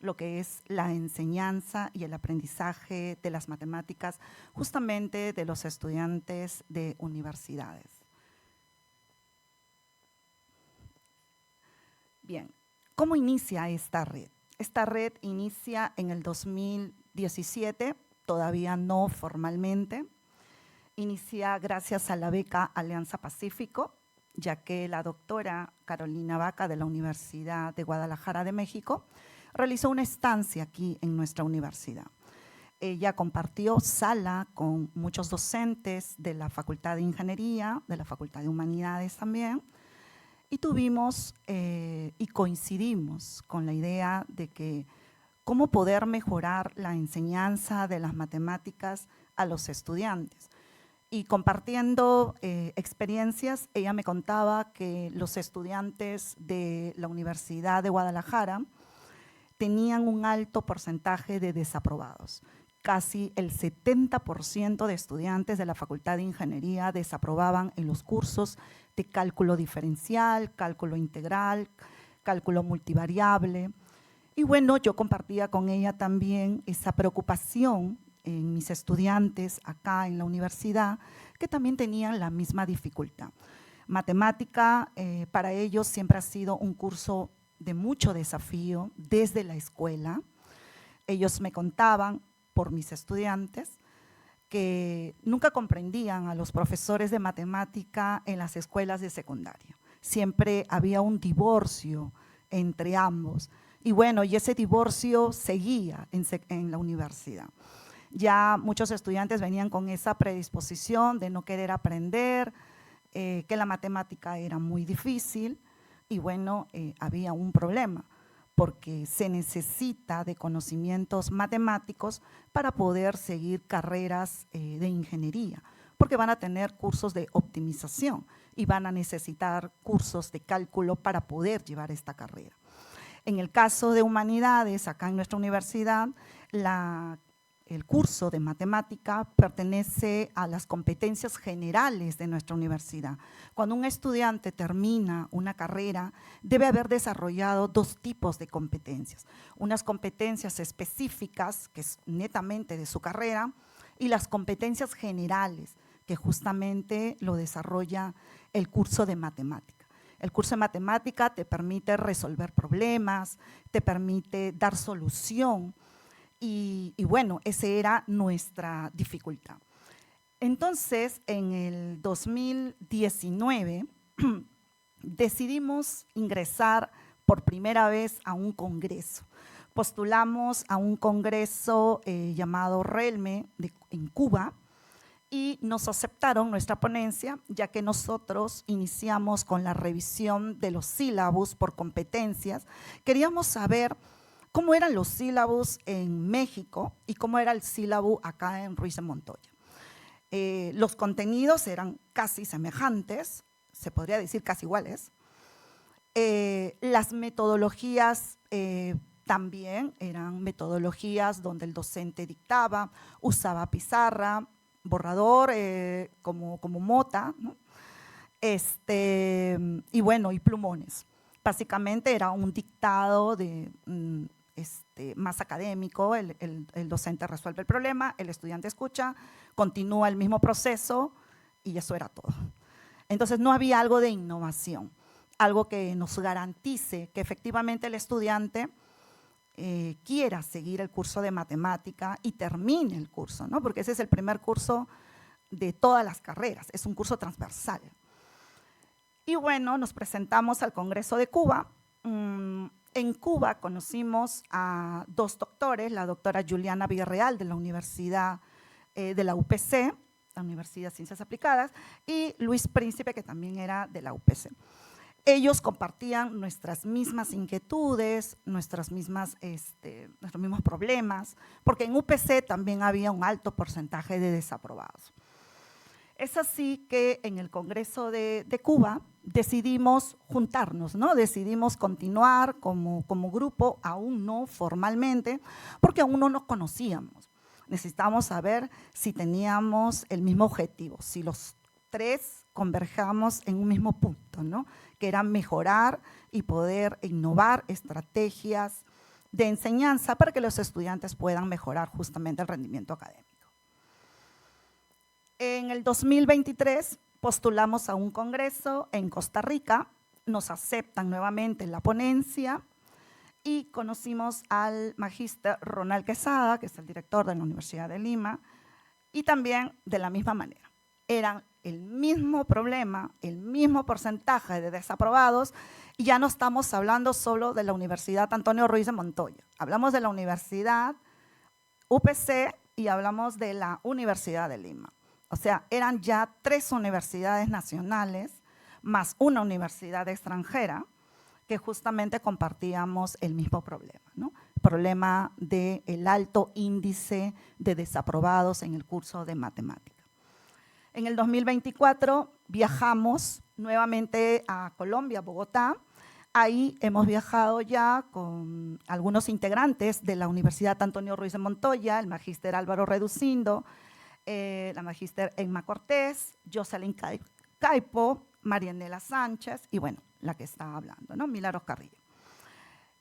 lo que es la enseñanza y el aprendizaje de las matemáticas justamente de los estudiantes de universidades. Bien, ¿cómo inicia esta red? Esta red inicia en el 2017, todavía no formalmente. Inicia gracias a la beca Alianza Pacífico, ya que la doctora Carolina Vaca de la Universidad de Guadalajara de México realizó una estancia aquí en nuestra universidad. Ella compartió sala con muchos docentes de la Facultad de Ingeniería, de la Facultad de Humanidades también, y tuvimos y coincidimos con la idea de que cómo poder mejorar la enseñanza de las matemáticas a los estudiantes. Y compartiendo experiencias, ella me contaba que los estudiantes de la Universidad de Guadalajara tenían un alto porcentaje de desaprobados. Casi el 70% de estudiantes de la Facultad de Ingeniería desaprobaban en los cursos de cálculo diferencial, cálculo integral, cálculo multivariable. Y bueno, yo compartía con ella también esa preocupación en mis estudiantes acá en la universidad, que también tenían la misma dificultad. Matemática para ellos siempre ha sido un curso de mucho desafío desde la escuela. Ellos me contaban, por mis estudiantes, que nunca comprendían a los profesores de matemática en las escuelas de secundaria. Siempre había un divorcio entre ambos. Y bueno, y ese divorcio seguía en la universidad. Ya muchos estudiantes venían con esa predisposición de no querer aprender, que la matemática era muy difícil y bueno, había un problema porque se necesita de conocimientos matemáticos para poder seguir carreras de ingeniería, porque van a tener cursos de optimización y van a necesitar cursos de cálculo para poder llevar esta carrera. En el caso de humanidades, acá en nuestra universidad, el curso de matemática pertenece a las competencias generales de nuestra universidad. Cuando un estudiante termina una carrera, debe haber desarrollado dos tipos de competencias. Unas competencias específicas, que es netamente de su carrera, y las competencias generales, que justamente lo desarrolla el curso de matemática. El curso de matemática te permite resolver problemas, te permite dar solución. Y bueno, esa era nuestra dificultad. Entonces, en el 2019, decidimos ingresar por primera vez a un congreso. Postulamos a un congreso llamado RELME en Cuba y nos aceptaron nuestra ponencia, ya que nosotros iniciamos con la revisión de los sílabus por competencias. Queríamos saber cómo eran los sílabus en México y cómo era el sílabo acá en Ruiz de Montoya. Los contenidos eran casi semejantes, se podría decir casi iguales. Las metodologías también eran metodologías donde el docente dictaba, usaba pizarra, borrador como mota, ¿no? Y bueno, y plumones. Básicamente era un dictado más académico, el docente resuelve el problema, el estudiante escucha, continúa el mismo proceso y eso era todo. Entonces no había algo de innovación, algo que nos garantice que efectivamente el estudiante quiera seguir el curso de matemática y termine el curso, ¿no? Porque ese es el primer curso de todas las carreras, es un curso transversal. Y bueno, nos presentamos al Congreso de Cuba. En Cuba conocimos a dos doctores, la doctora Juliana Villarreal de la Universidad de la UPC, la Universidad de Ciencias Aplicadas, y Luis Príncipe, que también era de la UPC. Ellos compartían nuestras mismas inquietudes, nuestros mismos problemas, porque en UPC también había un alto porcentaje de desaprobados. Es así que en el Congreso de Cuba decidimos juntarnos, ¿no? Decidimos continuar como grupo, aún no formalmente, porque aún no nos conocíamos. Necesitábamos saber si teníamos el mismo objetivo, si los tres converjamos en un mismo punto, ¿no? Que era mejorar y poder innovar estrategias de enseñanza para que los estudiantes puedan mejorar justamente el rendimiento académico. En el 2023 postulamos a un congreso en Costa Rica, nos aceptan nuevamente en la ponencia y conocimos al magíster Ronald Quesada, que es el director de la Universidad de Lima, y también de la misma manera. Eran el mismo problema, el mismo porcentaje de desaprobados, y ya no estamos hablando solo de la Universidad Antonio Ruiz de Montoya, hablamos de la Universidad UPC y hablamos de la Universidad de Lima. O sea, eran ya 3 universidades nacionales más una universidad extranjera que justamente compartíamos el mismo problema, ¿no? Problema del alto índice de desaprobados en el curso de matemática. En el 2024 viajamos nuevamente a Colombia, Bogotá. Ahí hemos viajado ya con algunos integrantes de la Universidad Antonio Ruiz de Montoya, el magíster Álvaro Reducindo, la magíster Emma Cortés, Jocelyn Caipo, Marianela Sánchez y bueno, la que está hablando, ¿no? Milagros Carrillo.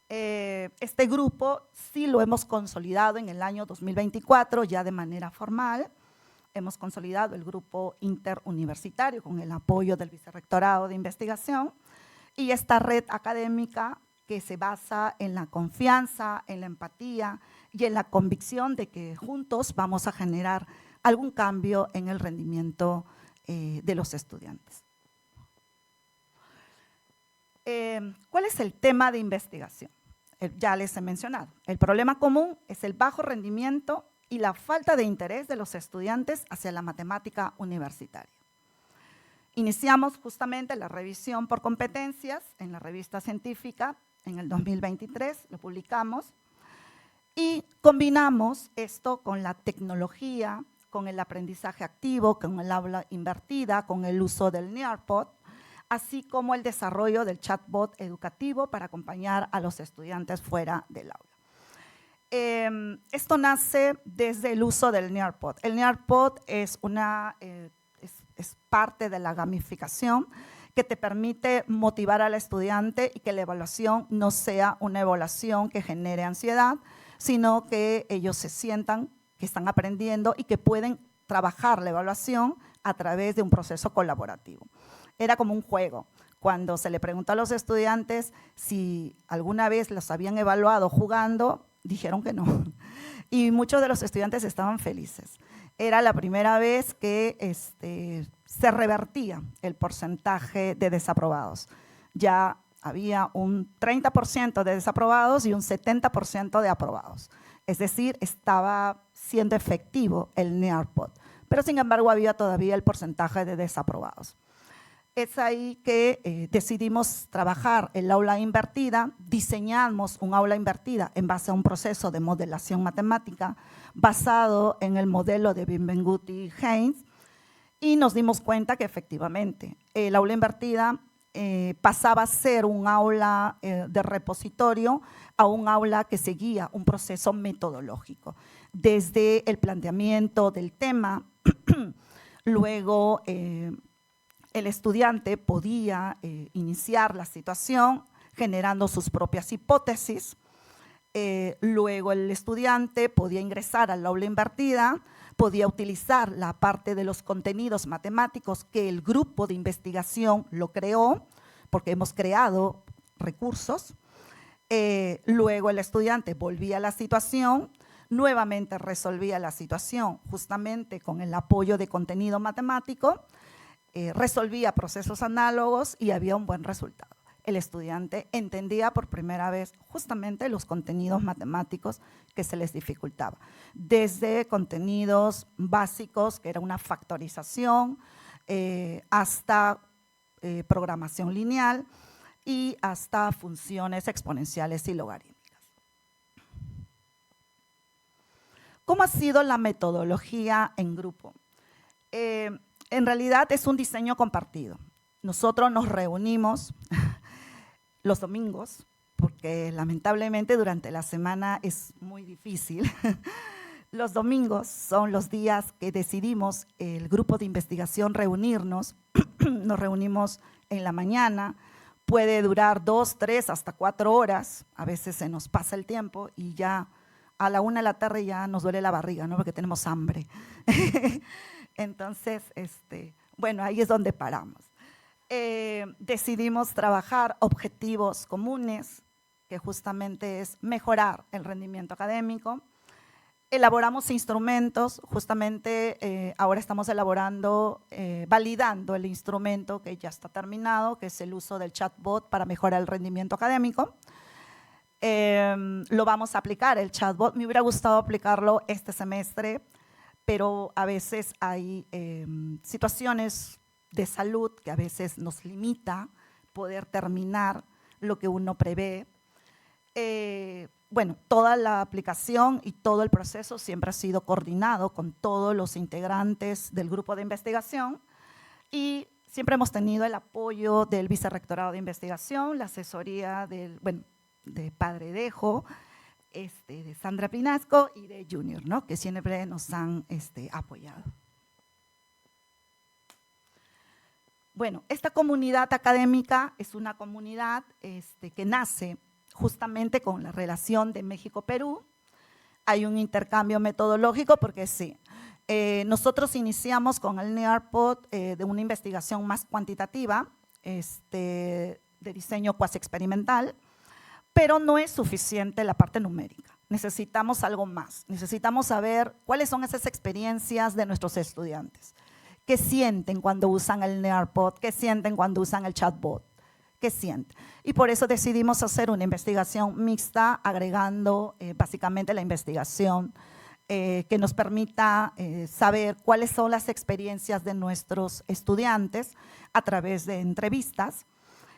Este grupo sí lo hemos consolidado en el año 2024 ya de manera formal. Hemos consolidado el grupo interuniversitario con el apoyo del Vicerrectorado de Investigación y esta red académica que se basa en la confianza, en la empatía y en la convicción de que juntos vamos a generar algún cambio en el rendimiento de los estudiantes. ¿Cuál es el tema de investigación? Ya les he mencionado. El problema común es el bajo rendimiento y la falta de interés de los estudiantes hacia la matemática universitaria. Iniciamos justamente la revisión por competencias en la revista científica en el 2023, lo publicamos, y combinamos esto con la tecnología, con el aprendizaje activo, con el aula invertida, con el uso del Nearpod, así como el desarrollo del chatbot educativo para acompañar a los estudiantes fuera del aula. Esto nace desde el uso del Nearpod. El Nearpod es parte de la gamificación que te permite motivar al estudiante y que la evaluación no sea una evaluación que genere ansiedad, sino que ellos se sientan que están aprendiendo y que pueden trabajar la evaluación a través de un proceso colaborativo. Era como un juego. Cuando se le preguntó a los estudiantes si alguna vez los habían evaluado jugando, dijeron que no. Y muchos de los estudiantes estaban felices. Era la primera vez que se revertía el porcentaje de desaprobados. Ya había un 30% de desaprobados y un 70% de aprobados. Es decir, estaba siendo efectivo el Nearpod, pero sin embargo había todavía el porcentaje de desaprobados. Es ahí que decidimos trabajar el aula invertida, diseñamos un aula invertida en base a un proceso de modelación matemática basado en el modelo de Benvenguti-Haynes y nos dimos cuenta que efectivamente el aula invertida pasaba a ser un aula de repositorio a un aula que seguía un proceso metodológico. Desde el planteamiento del tema, luego el estudiante podía iniciar la situación generando sus propias hipótesis, luego el estudiante podía ingresar al aula invertida, podía utilizar la parte de los contenidos matemáticos que el grupo de investigación lo creó, porque hemos creado recursos. Luego el estudiante volvía a la situación, nuevamente resolvía la situación justamente con el apoyo de contenido matemático, resolvía procesos análogos y había un buen resultado. El estudiante entendía por primera vez justamente los contenidos matemáticos que se les dificultaba, desde contenidos básicos, que era una factorización, hasta programación lineal y hasta funciones exponenciales y logarítmicas. ¿Cómo ha sido la metodología en grupo? En realidad es un diseño compartido. Nosotros nos reunimos los domingos, porque lamentablemente durante la semana es muy difícil. Los domingos son los días que decidimos el grupo de investigación reunirnos. Nos reunimos en la mañana, puede durar 2, 3, hasta 4 horas. A veces se nos pasa el tiempo y ya a la 1 de la tarde ya nos duele la barriga, ¿no? Porque tenemos hambre. Entonces, bueno, ahí es donde paramos. Decidimos trabajar objetivos comunes, que justamente es mejorar el rendimiento académico. Elaboramos instrumentos, justamente ahora estamos elaborando, validando el instrumento que ya está terminado, que es el uso del chatbot para mejorar el rendimiento académico. Lo vamos a aplicar, el chatbot. Me hubiera gustado aplicarlo este semestre, pero a veces hay situaciones de salud que a veces nos limita poder terminar lo que uno prevé. Bueno, toda la aplicación y todo el proceso siempre ha sido coordinado con todos los integrantes del grupo de investigación y siempre hemos tenido el apoyo del Vicerrectorado de Investigación, la asesoría de Padre Dejo, de Sandra Pinasco y de Junior, ¿no? Que siempre nos han apoyado. Bueno, esta comunidad académica es una comunidad que nace justamente con la relación de México-Perú. Hay un intercambio metodológico porque sí, nosotros iniciamos con el NEARPod de una investigación más cuantitativa, de diseño cuasi experimental, pero no es suficiente la parte numérica. Necesitamos algo más, necesitamos saber cuáles son esas experiencias de nuestros estudiantes. ¿Qué sienten cuando usan el NEARPod? ¿Qué sienten cuando usan el chatbot? ¿Qué sienten? Y por eso decidimos hacer una investigación mixta, agregando básicamente la investigación que nos permita saber cuáles son las experiencias de nuestros estudiantes a través de entrevistas,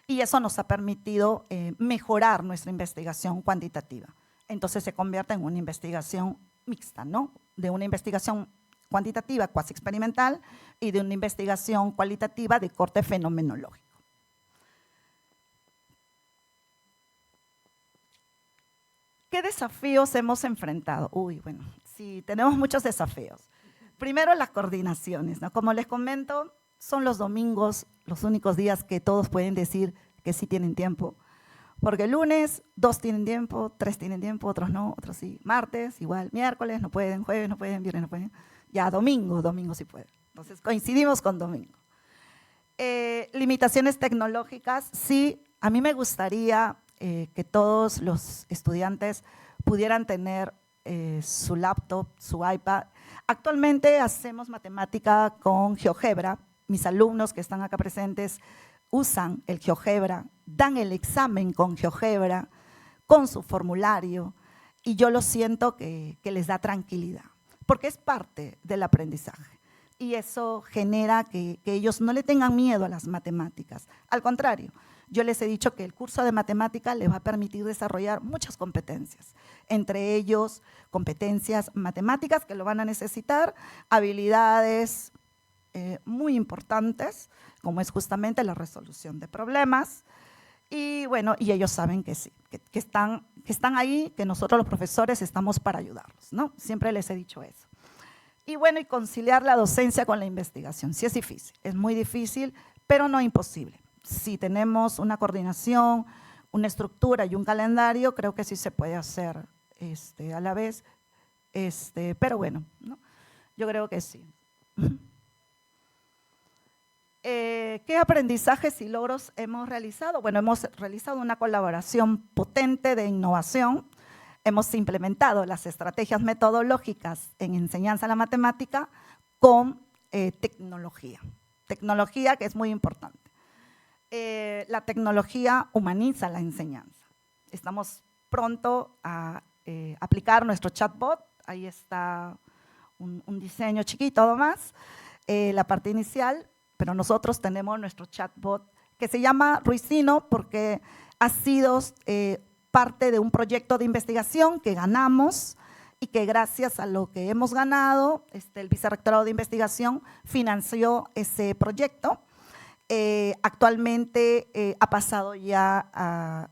y eso nos ha permitido mejorar nuestra investigación cuantitativa. Entonces se convierte en una investigación mixta, ¿no? De una investigación cuantitativa cuasi experimental y de una investigación cualitativa de corte fenomenológico. ¿Qué desafíos hemos enfrentado? Bueno, sí, tenemos muchos desafíos. Primero, las coordinaciones, ¿no? Como les comento, son los domingos los únicos días que todos pueden decir que sí tienen tiempo. Porque el lunes, 2 tienen tiempo, 3 tienen tiempo, otros no, otros sí. Martes, igual, miércoles no pueden, jueves no pueden, viernes no pueden. Ya domingo sí pueden. Entonces, coincidimos con domingo. Limitaciones tecnológicas, sí, a mí me gustaría que todos los estudiantes pudieran tener su laptop, su iPad. Actualmente hacemos matemática con GeoGebra. Mis alumnos que están acá presentes usan el GeoGebra, dan el examen con GeoGebra, con su formulario, y yo lo siento que les da tranquilidad, porque es parte del aprendizaje. Y eso genera que ellos no le tengan miedo a las matemáticas. Al contrario, yo les he dicho que el curso de matemática les va a permitir desarrollar muchas competencias, entre ellos competencias matemáticas que lo van a necesitar, habilidades muy importantes, como es justamente la resolución de problemas, y bueno, y ellos saben que sí, que están ahí, que nosotros los profesores estamos para ayudarlos, ¿no? Siempre les he dicho eso. Y bueno, y conciliar la docencia con la investigación, sí es difícil, es muy difícil, pero no imposible. Si tenemos una coordinación, una estructura y un calendario, creo que sí se puede hacer a la vez, pero bueno, ¿no? Yo creo que sí. ¿Qué aprendizajes y logros hemos realizado? Bueno, hemos realizado una colaboración potente de innovación, hemos implementado las estrategias metodológicas en enseñanza a la matemática con tecnología que es muy importante. La tecnología humaniza la enseñanza. Estamos pronto a aplicar nuestro chatbot, ahí está un diseño chiquito nomás, la parte inicial, pero nosotros tenemos nuestro chatbot que se llama Ruicino porque ha sido parte de un proyecto de investigación que ganamos y que gracias a lo que hemos ganado, el Vicerrectorado de Investigación financió ese proyecto. Actualmente ha pasado ya a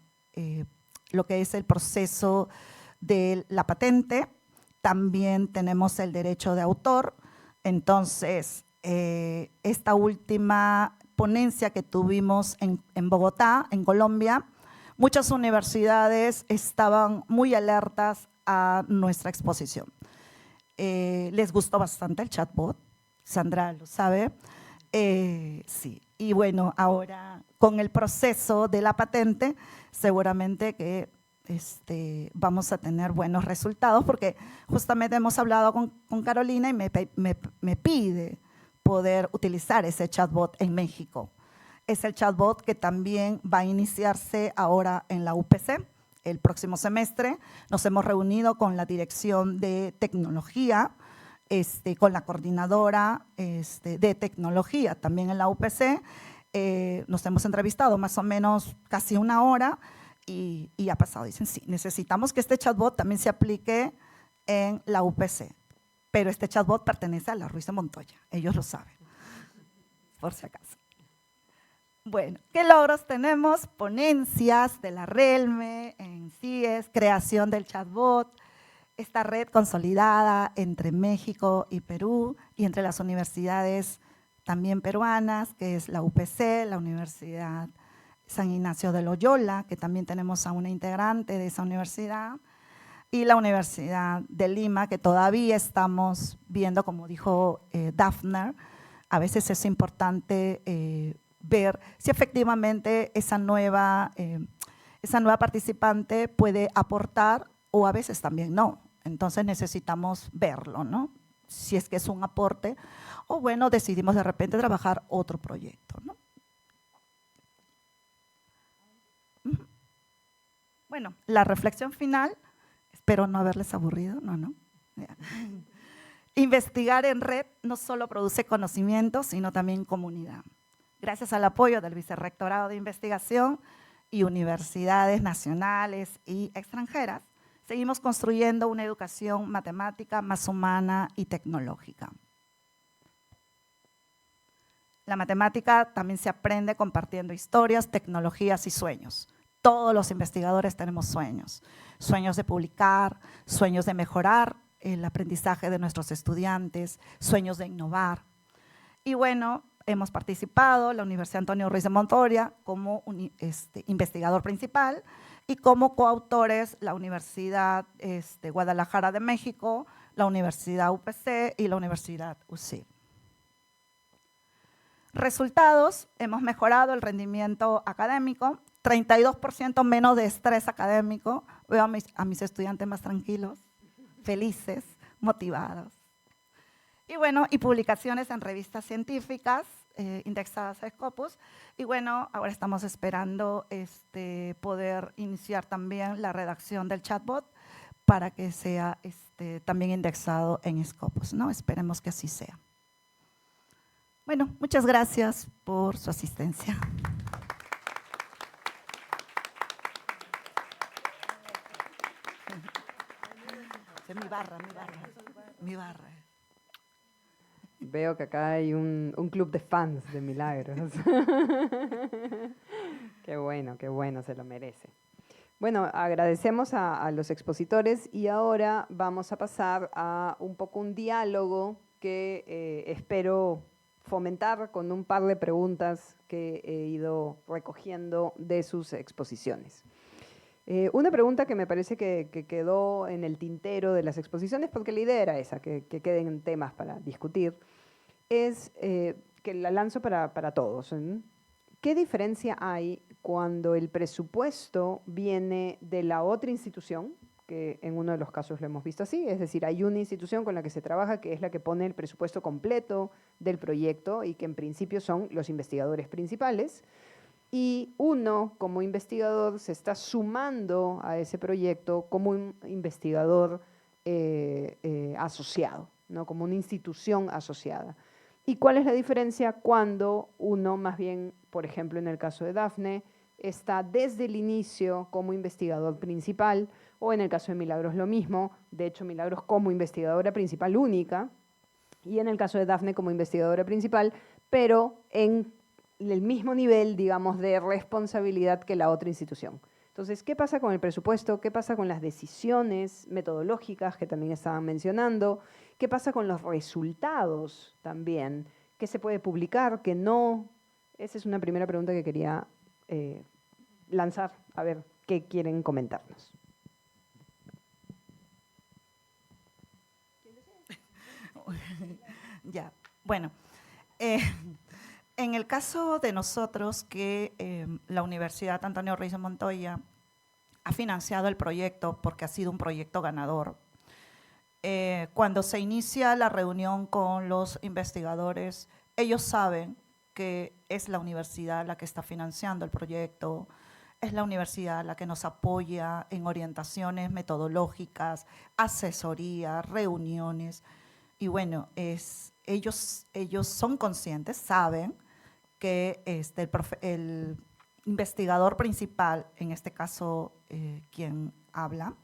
lo que es el proceso de la patente, también tenemos el derecho de autor. Entonces, esta última ponencia que tuvimos en Bogotá, en Colombia, muchas universidades estaban muy alertas a nuestra exposición. Les gustó bastante el chatbot, Sandra lo sabe. Sí, y bueno, ahora con el proceso de la patente, seguramente que vamos a tener buenos resultados, porque justamente hemos hablado con Carolina y me pide poder utilizar ese chatbot en México. Es el chatbot que también va a iniciarse ahora en la UPC el próximo semestre. Nos hemos reunido con la Dirección de Tecnología, con la coordinadora de tecnología también en la UPC. Nos hemos entrevistado más o menos casi una hora y ha pasado. Dicen, sí, necesitamos que este chatbot también se aplique en la UPC, pero este chatbot pertenece a la Ruiz de Montoya, ellos lo saben, por si acaso. Bueno, ¿qué logros tenemos? Ponencias de la RELME en CIES, creación del chatbot, esta red consolidada entre México y Perú y entre las universidades también peruanas, que es la UPC, la Universidad San Ignacio de Loyola, que también tenemos a una integrante de esa universidad, y la Universidad de Lima, que todavía estamos viendo, como dijo Daphne, a veces es importante ver si efectivamente esa nueva participante puede aportar o a veces también no. Entonces necesitamos verlo, ¿no? Si es que es un aporte o bueno, decidimos de repente trabajar otro proyecto, ¿no? Bueno, la reflexión final, espero no haberles aburrido, no. Investigar en red no solo produce conocimiento, sino también comunidad. Gracias al apoyo del Vicerrectorado de Investigación y universidades nacionales y extranjeras, seguimos construyendo una educación matemática más humana y tecnológica. La matemática también se aprende compartiendo historias, tecnologías y sueños. Todos los investigadores tenemos sueños, sueños de publicar, sueños de mejorar el aprendizaje de nuestros estudiantes, sueños de innovar. Y bueno, hemos participado, la Universidad Antonio Ruiz de Montoya, como investigador principal y como coautores la Universidad Guadalajara de México, la Universidad UPC y la Universidad UCI. Resultados, hemos mejorado el rendimiento académico, 32% menos de estrés académico, veo a mis estudiantes más tranquilos, felices, motivados. Y bueno, y publicaciones en revistas científicas indexadas a Scopus. Y bueno, ahora estamos esperando poder iniciar también la redacción del chatbot para que sea también indexado en Scopus, ¿no? Esperemos que así sea. Bueno, muchas gracias por su asistencia. Mi barra. Veo que acá hay un club de fans de Milagros. Qué bueno, se lo merece. Bueno, agradecemos a los expositores y ahora vamos a pasar a un poco un diálogo que espero fomentar con un par de preguntas que he ido recogiendo de sus exposiciones. Una pregunta que me parece que quedó en el tintero de las exposiciones, porque la idea era esa, que queden temas para discutir, es que la lanzo para todos. ¿Qué diferencia hay cuando el presupuesto viene de la otra institución? Que en uno de los casos lo hemos visto así, es decir, hay una institución con la que se trabaja que es la que pone el presupuesto completo del proyecto y que en principio son los investigadores principales, y uno como investigador se está sumando a ese proyecto como un investigador asociado, ¿no? Como una institución asociada. ¿Y cuál es la diferencia cuando uno más bien, por ejemplo en el caso de Daphne, está desde el inicio como investigador principal, o en el caso de Milagros lo mismo, de hecho Milagros como investigadora principal única, y en el caso de Dafne como investigadora principal, pero en el mismo nivel, digamos, de responsabilidad que la otra institución. Entonces, ¿qué pasa con el presupuesto? ¿Qué pasa con las decisiones metodológicas que también estaban mencionando? ¿Qué pasa con los resultados también? ¿Qué se puede publicar? ¿Qué no? Esa es una primera pregunta que quería lanzar, a ver qué quieren comentarnos. Ya, bueno, eh, en el caso de nosotros que la Universidad Antonio Ruiz de Montoya ha financiado el proyecto porque ha sido un proyecto ganador. Cuando se inicia la reunión con los investigadores, ellos saben que es la universidad la que está financiando el proyecto, es la universidad la que nos apoya en orientaciones metodológicas, asesoría, reuniones. Y bueno, ellos son conscientes, saben que el investigador principal, en este caso quien habla,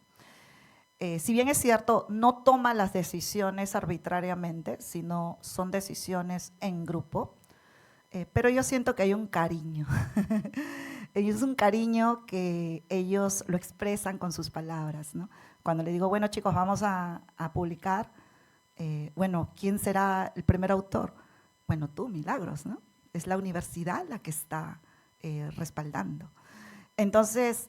si bien es cierto, no toma las decisiones arbitrariamente, sino son decisiones en grupo, pero yo siento que hay un cariño. Es un cariño que ellos lo expresan con sus palabras, ¿no? Cuando le digo, bueno chicos, vamos a publicar, bueno, ¿quién será el primer autor? Bueno, tú, Milagros, ¿no? Es la universidad la que está respaldando. Entonces,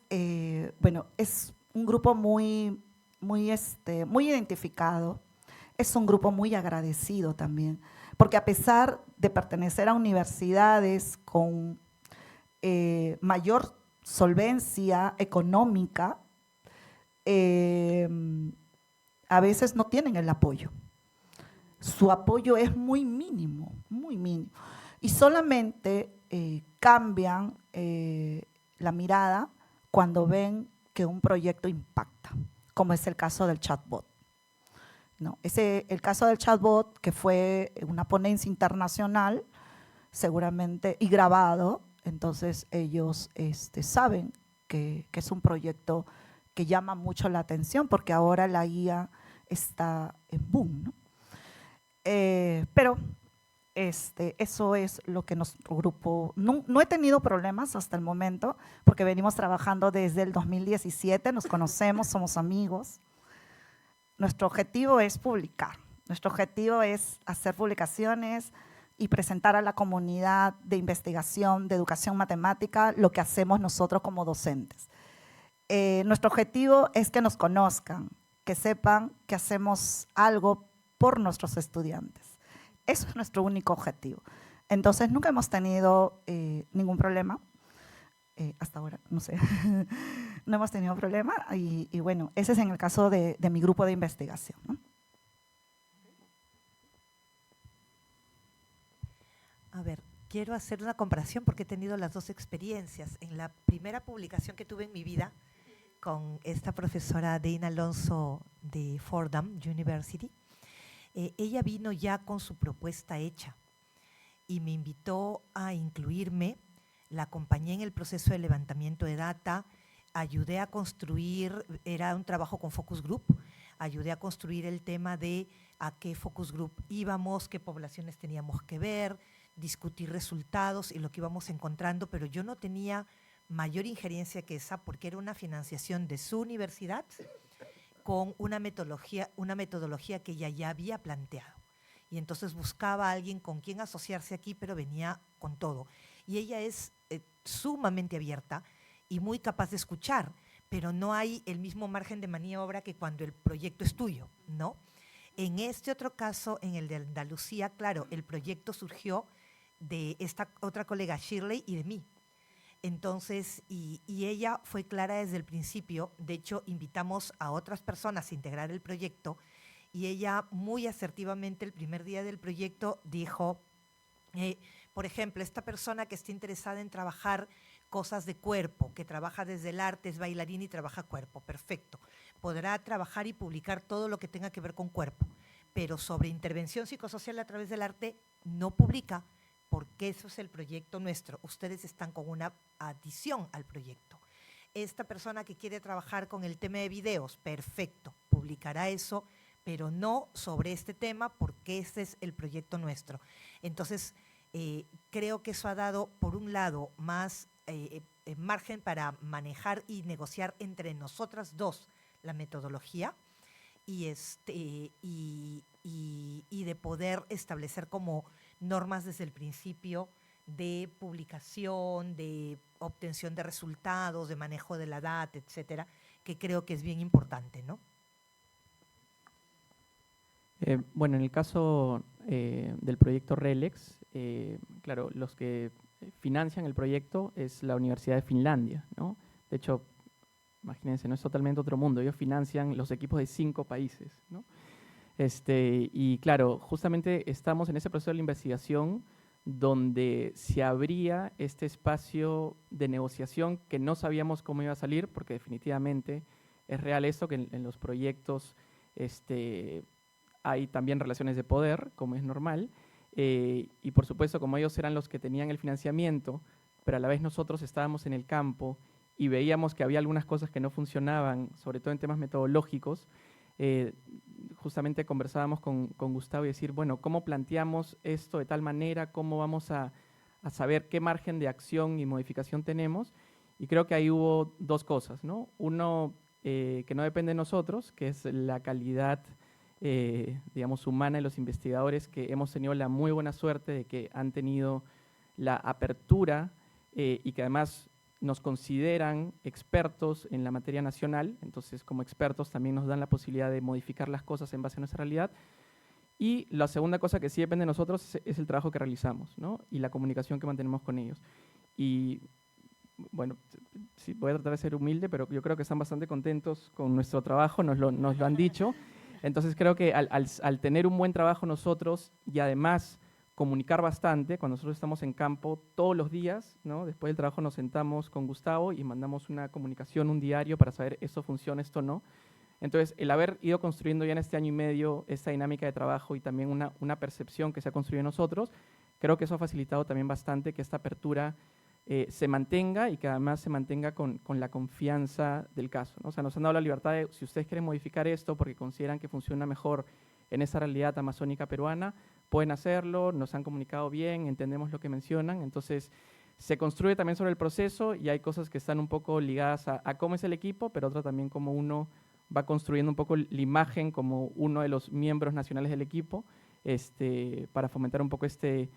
bueno, es un grupo muy identificado, es un grupo muy agradecido también, porque a pesar de pertenecer a universidades con mayor solvencia económica, a veces no tienen el apoyo. Su apoyo es muy mínimo, muy mínimo. Y solamente cambian la mirada cuando ven que un proyecto impacta, como es el caso del chatbot. ¿No? El caso del chatbot, que fue una ponencia internacional, seguramente, y grabado, entonces ellos saben que es un proyecto que llama mucho la atención, porque ahora la IA está en boom, ¿no? Pero eso es lo que nuestro grupo… No he tenido problemas hasta el momento, porque venimos trabajando desde el 2017, nos conocemos, somos amigos. Nuestro objetivo es publicar, nuestro objetivo es hacer publicaciones y presentar a la comunidad de investigación, de educación matemática, lo que hacemos nosotros como docentes. Nuestro objetivo es que nos conozcan, que sepan que hacemos algo por nuestros estudiantes. Eso es nuestro único objetivo. Entonces, nunca hemos tenido ningún problema, hasta ahora, no sé, no hemos tenido problema y bueno, ese es en el caso de mi grupo de investigación, ¿no? A ver, quiero hacer una comparación porque he tenido las dos experiencias. En la primera publicación que tuve en mi vida con esta profesora Dana Alonso de Fordham University, ella vino ya con su propuesta hecha y me invitó a incluirme, la acompañé en el proceso de levantamiento de data, ayudé a construir, era un trabajo con focus group, ayudé a construir el tema de a qué focus group íbamos, qué poblaciones teníamos que ver, discutir resultados y lo que íbamos encontrando, pero yo no tenía mayor injerencia que esa porque era una financiación de su universidad con una metodología que ella ya había planteado. Y entonces buscaba a alguien con quien asociarse aquí, pero venía con todo. Y ella es sumamente abierta y muy capaz de escuchar, pero no hay el mismo margen de maniobra que cuando el proyecto es tuyo, ¿no? En este otro caso, en el de Andalucía, claro, el proyecto surgió de esta otra colega Shirley y de mí. Entonces, y ella fue clara desde el principio. De hecho, invitamos a otras personas a integrar el proyecto y ella muy asertivamente el primer día del proyecto dijo, por ejemplo, esta persona que está interesada en trabajar cosas de cuerpo, que trabaja desde el arte, es bailarín y trabaja cuerpo, perfecto. Podrá trabajar y publicar todo lo que tenga que ver con cuerpo, pero sobre intervención psicosocial a través del arte no publica porque eso es el proyecto nuestro. Ustedes están con una adición al proyecto. Esta persona que quiere trabajar con el tema de videos, perfecto, publicará eso, pero no sobre este tema porque este es el proyecto nuestro. Entonces, creo que eso ha dado, por un lado, más margen para manejar y negociar entre nosotras dos la metodología y de poder establecer como normas desde el principio de publicación, de obtención de resultados, de manejo de la data, etcétera, que creo que es bien importante, ¿no? Bueno, en el caso del proyecto RELEX, claro, los que financian el proyecto es la Universidad de Finlandia, ¿no? De hecho, imagínense, no es totalmente otro mundo, ellos financian los equipos de 5 países, ¿no? Y claro, justamente estamos en ese proceso de la investigación donde se abría este espacio de negociación que no sabíamos cómo iba a salir, porque definitivamente es real esto, que en los proyectos hay también relaciones de poder, como es normal, y por supuesto, como ellos eran los que tenían el financiamiento, pero a la vez nosotros estábamos en el campo y veíamos que había algunas cosas que no funcionaban, sobre todo en temas metodológicos, justamente conversábamos con Gustavo y decir, bueno, ¿cómo planteamos esto de tal manera? ¿Cómo vamos a saber qué margen de acción y modificación tenemos? Y creo que ahí hubo 2 cosas, ¿no? Uno, que no depende de nosotros, que es la calidad, digamos, humana de los investigadores, que hemos tenido la muy buena suerte de que han tenido la apertura y que además nos consideran expertos en la materia nacional, entonces como expertos también nos dan la posibilidad de modificar las cosas en base a nuestra realidad. Y la segunda cosa que sí depende de nosotros es el trabajo que realizamos, ¿no? Y la comunicación que mantenemos con ellos. Y bueno, sí, voy a tratar de ser humilde, pero yo creo que están bastante contentos con nuestro trabajo, nos lo han dicho. Entonces creo que al tener un buen trabajo nosotros y además comunicar bastante, cuando nosotros estamos en campo todos los días, ¿no? Después del trabajo nos sentamos con Gustavo y mandamos una comunicación, un diario para saber esto funciona, esto no. Entonces, el haber ido construyendo ya en este año y medio esta dinámica de trabajo y también una percepción que se ha construido en nosotros, creo que eso ha facilitado también bastante que esta apertura se mantenga y que además se mantenga con la confianza del caso, ¿no? O sea, nos han dado la libertad de, si ustedes quieren modificar esto porque consideran que funciona mejor en esa realidad amazónica peruana, pueden hacerlo, nos han comunicado bien, entendemos lo que mencionan, entonces se construye también sobre el proceso y hay cosas que están un poco ligadas a cómo es el equipo, pero otra también cómo uno va construyendo un poco la imagen como uno de los miembros nacionales del equipo, para fomentar un poco este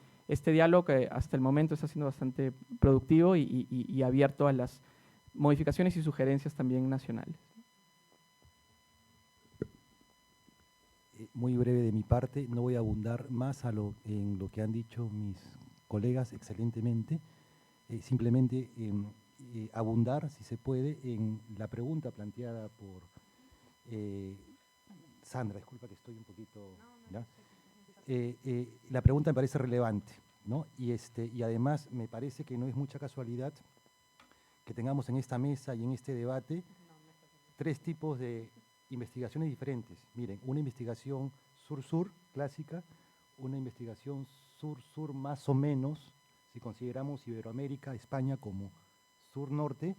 diálogo que hasta el momento está siendo bastante productivo y abierto a las modificaciones y sugerencias también nacionales. Muy breve de mi parte, no voy a abundar más en lo que han dicho mis colegas excelentemente, simplemente abundar, si se puede, en la pregunta planteada por Sandra, disculpa que estoy un poquito… ¿ya? La pregunta me parece relevante, ¿no? Y además me parece que no es mucha casualidad que tengamos en esta mesa y en este debate 3 tipos de investigaciones diferentes. Miren, una investigación sur-sur clásica, una investigación sur-sur más o menos, si consideramos Iberoamérica, España como sur-norte,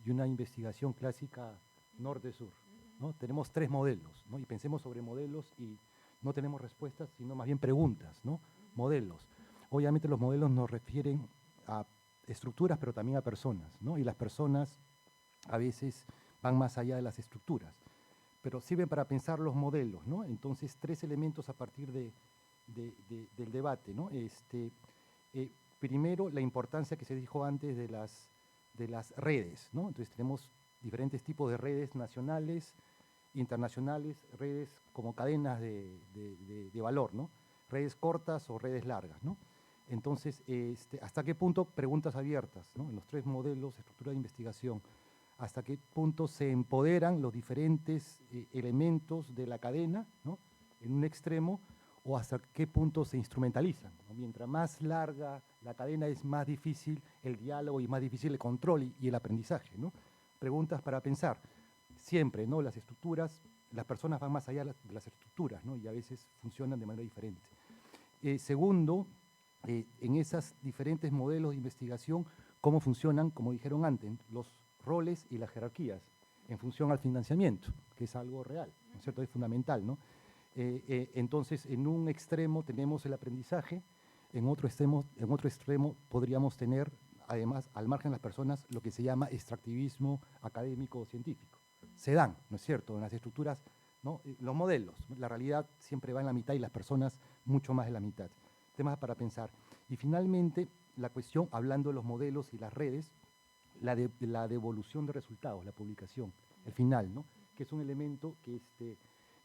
y una investigación clásica norte-sur, ¿no? Tenemos 3 modelos, ¿no? Y pensemos sobre modelos y no tenemos respuestas, sino más bien preguntas, ¿no? Modelos. Obviamente los modelos nos refieren a estructuras, pero también a personas, ¿no? Y las personas a veces van más allá de las estructuras, pero sirven para pensar los modelos, ¿no? Entonces, 3 elementos a partir del debate, ¿no? Primero, la importancia que se dijo antes de las redes, ¿no? Entonces, tenemos diferentes tipos de redes nacionales, internacionales, redes como cadenas de valor, ¿no? Redes cortas o redes largas, ¿no? Entonces, ¿hasta qué punto? Preguntas abiertas, ¿no? En los 3 modelos, estructura de investigación, ¿hasta qué punto se empoderan los diferentes elementos de la cadena, ¿no? En un extremo, o hasta qué punto se instrumentalizan, ¿no? Mientras más larga la cadena es más difícil el diálogo y más difícil el control y el aprendizaje, ¿no? Preguntas para pensar. Siempre, ¿no? Las estructuras, las personas van más allá de las estructuras, ¿no? Y a veces funcionan de manera diferente. Segundo, en esos diferentes modelos de investigación, cómo funcionan, como dijeron antes, los roles y las jerarquías en función al financiamiento, que es algo real, ¿no es cierto? Es fundamental, ¿no? Entonces, en un extremo tenemos el aprendizaje, en otro extremo podríamos tener, además, al margen de las personas, lo que se llama extractivismo académico o científico. Se dan, ¿no es cierto?, en las estructuras, ¿no? Los modelos, la realidad siempre va en la mitad y las personas mucho más de la mitad. Temas para pensar. Y finalmente, la cuestión, hablando de los modelos y las redes, la devolución de resultados, la publicación, el final, ¿no? Que es un elemento que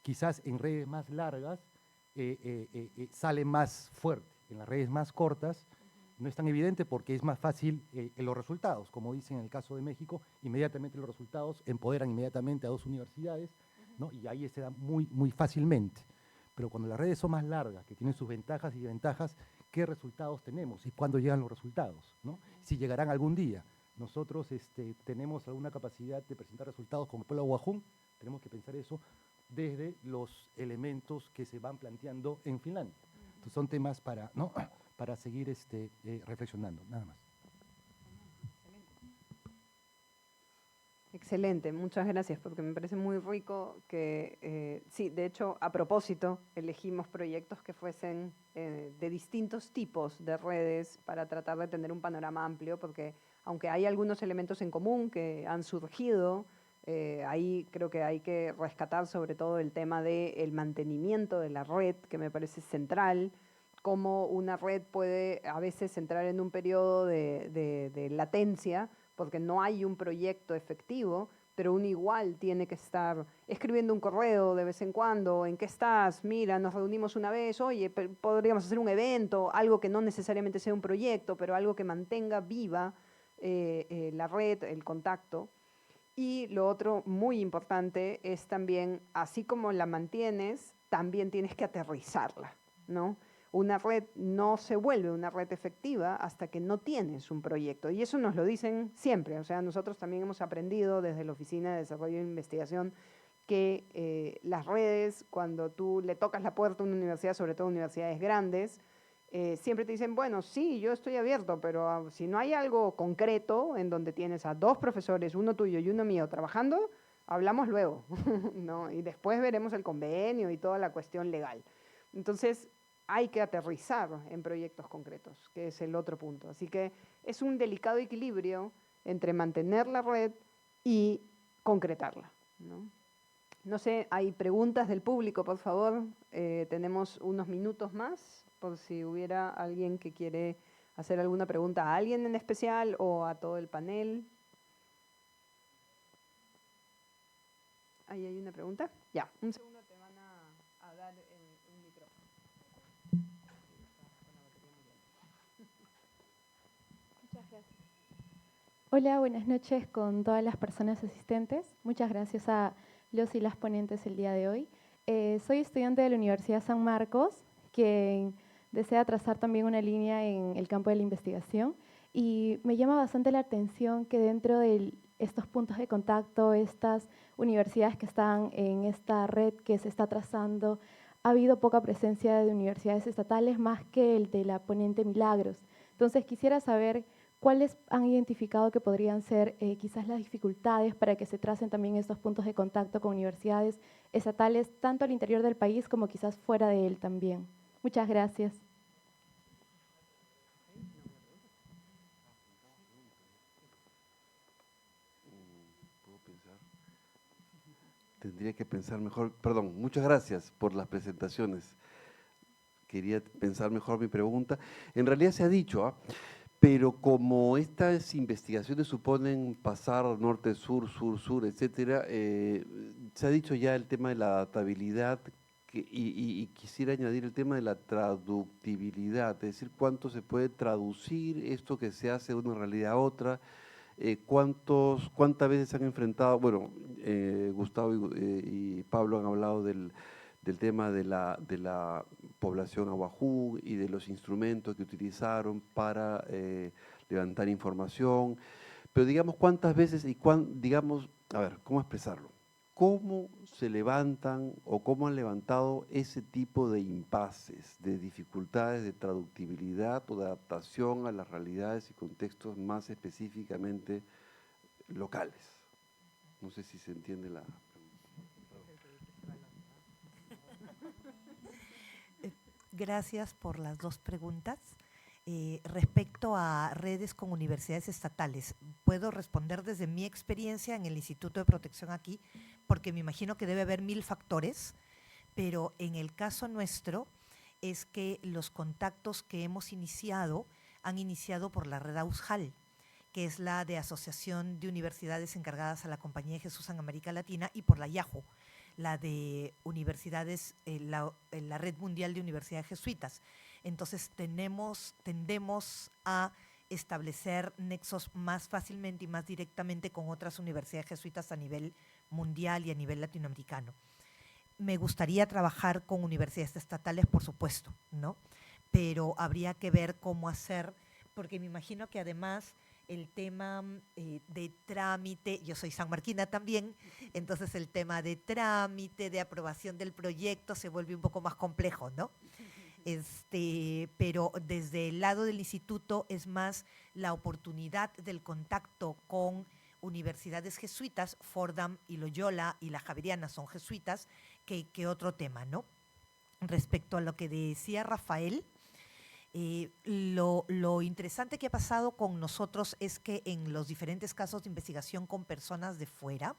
quizás en redes más largas sale más fuerte. En las redes más cortas no es tan evidente porque es más fácil los resultados. Como dicen en el caso de México, inmediatamente los resultados empoderan inmediatamente a 2 universidades, ¿no? Y ahí se da muy, muy fácilmente. Pero cuando las redes son más largas, que tienen sus ventajas y desventajas, ¿qué resultados tenemos? ¿Y cuándo llegan los resultados, ¿no? Si llegarán algún día. Nosotros tenemos alguna capacidad de presentar resultados como pueblo Wajún, tenemos que pensar eso desde los elementos que se van planteando en Finlandia. Entonces son temas para, ¿no?, para seguir reflexionando, nada más. Excelente, muchas gracias, porque me parece muy rico que, sí, de hecho, a propósito, elegimos proyectos que fuesen de distintos tipos de redes para tratar de tener un panorama amplio, porque aunque hay algunos elementos en común que han surgido, ahí creo que hay que rescatar sobre todo el tema del mantenimiento de la red, que me parece central, cómo una red puede a veces entrar en un periodo de latencia, porque no hay un proyecto efectivo, pero uno igual tiene que estar escribiendo un correo de vez en cuando, ¿en qué estás? Mira, nos reunimos una vez, oye, podríamos hacer un evento, algo que no necesariamente sea un proyecto, pero algo que mantenga viva la red, el contacto. Y lo otro muy importante es también, así como la mantienes, también tienes que aterrizarla, ¿no? Una red no se vuelve una red efectiva hasta que no tienes un proyecto. Y eso nos lo dicen siempre. O sea, nosotros también hemos aprendido desde la Oficina de Desarrollo e Investigación que las redes, cuando tú le tocas la puerta a una universidad, sobre todo universidades grandes, siempre te dicen, bueno, sí, yo estoy abierto, pero si no hay algo concreto en donde tienes a 2 profesores, uno tuyo y uno mío, trabajando, hablamos luego, ¿no? Y después veremos el convenio y toda la cuestión legal. Entonces, hay que aterrizar en proyectos concretos, que es el otro punto. Así que es un delicado equilibrio entre mantener la red y concretarla, ¿no? No sé, hay preguntas del público, por favor. Tenemos unos minutos más, por si hubiera alguien que quiere hacer alguna pregunta a alguien en especial o a todo el panel. ¿Ahí hay una pregunta? Ya, un segundo te van a dar un micrófono. Muchas gracias. Hola, buenas noches con todas las personas asistentes. Muchas gracias a los y las ponentes el día de hoy. Soy estudiante de la Universidad San Marcos, que desea trazar también una línea en el campo de la investigación, y me llama bastante la atención que dentro de estos puntos de contacto, estas universidades que están en esta red que se está trazando, ha habido poca presencia de universidades estatales más que el de la ponente Milagros. Entonces quisiera saber ¿cuáles han identificado que podrían ser quizás las dificultades para que se tracen también estos puntos de contacto con universidades estatales, tanto al interior del país como quizás fuera de él también? Muchas gracias. ¿Puedo pensar? Tendría que pensar mejor. Perdón, muchas gracias por las presentaciones. Quería pensar mejor mi pregunta. En realidad se ha dicho, pero como estas investigaciones suponen pasar norte-sur, sur-sur, etcétera, se ha dicho ya el tema de la adaptabilidad y quisiera añadir el tema de la traductibilidad, es decir, cuánto se puede traducir esto que se hace de una realidad a otra, cuántas veces se han enfrentado, bueno, Gustavo y Pablo han hablado del tema de la población ahuajú y de los instrumentos que utilizaron para levantar información, pero digamos cuántas veces y digamos, a ver, ¿cómo expresarlo? ¿cómo se levantan o cómo han levantado ese tipo de impases, de dificultades de traductibilidad o de adaptación a las realidades y contextos más específicamente locales? No sé si se entiende la pregunta. Gracias por las dos preguntas. Respecto a redes con universidades estatales, puedo responder desde mi experiencia en el Instituto de Protección aquí, porque me imagino que debe haber 1000 factores, pero en el caso nuestro es que los contactos que hemos iniciado han iniciado por la red AUSJAL, que es la de Asociación de Universidades encargadas a la Compañía de Jesús en América Latina, y por la IAJU, la de universidades, la Red Mundial de Universidades Jesuitas. Entonces tendemos a establecer nexos más fácilmente y más directamente con otras universidades jesuitas a nivel mundial y a nivel latinoamericano. Me gustaría trabajar con universidades estatales, por supuesto, ¿no? Pero habría que ver cómo hacer, porque me imagino que además el tema de trámite, yo soy sanmarquina también, entonces el tema de trámite, de aprobación del proyecto se vuelve un poco más complejo, ¿no? Pero desde el lado del instituto es más la oportunidad del contacto con universidades jesuitas, Fordham y Loyola y la Javeriana son jesuitas, que otro tema, ¿no? Respecto a lo que decía Rafael, lo interesante que ha pasado con nosotros es que en los diferentes casos de investigación con personas de fuera,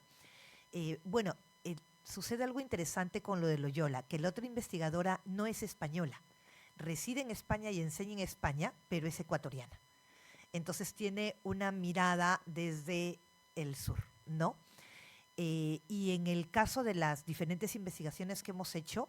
sucede algo interesante con lo de Loyola, que la otra investigadora no es española, reside en España y enseña en España, pero es ecuatoriana. Entonces tiene una mirada desde el sur, ¿no? Y en el caso de las diferentes investigaciones que hemos hecho,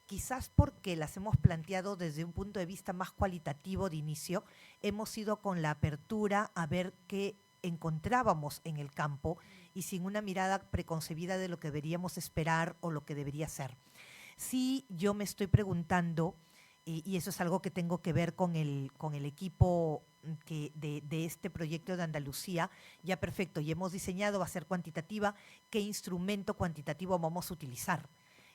quizás porque las hemos planteado desde un punto de vista más cualitativo de inicio, hemos ido con la apertura a ver qué encontrábamos en el campo y sin una mirada preconcebida de lo que deberíamos esperar o lo que debería ser. Sí, yo me estoy preguntando, y eso es algo que tengo que ver con el equipo de este proyecto de Andalucía, ya perfecto, y hemos diseñado, va a ser cuantitativa, ¿qué instrumento cuantitativo vamos a utilizar?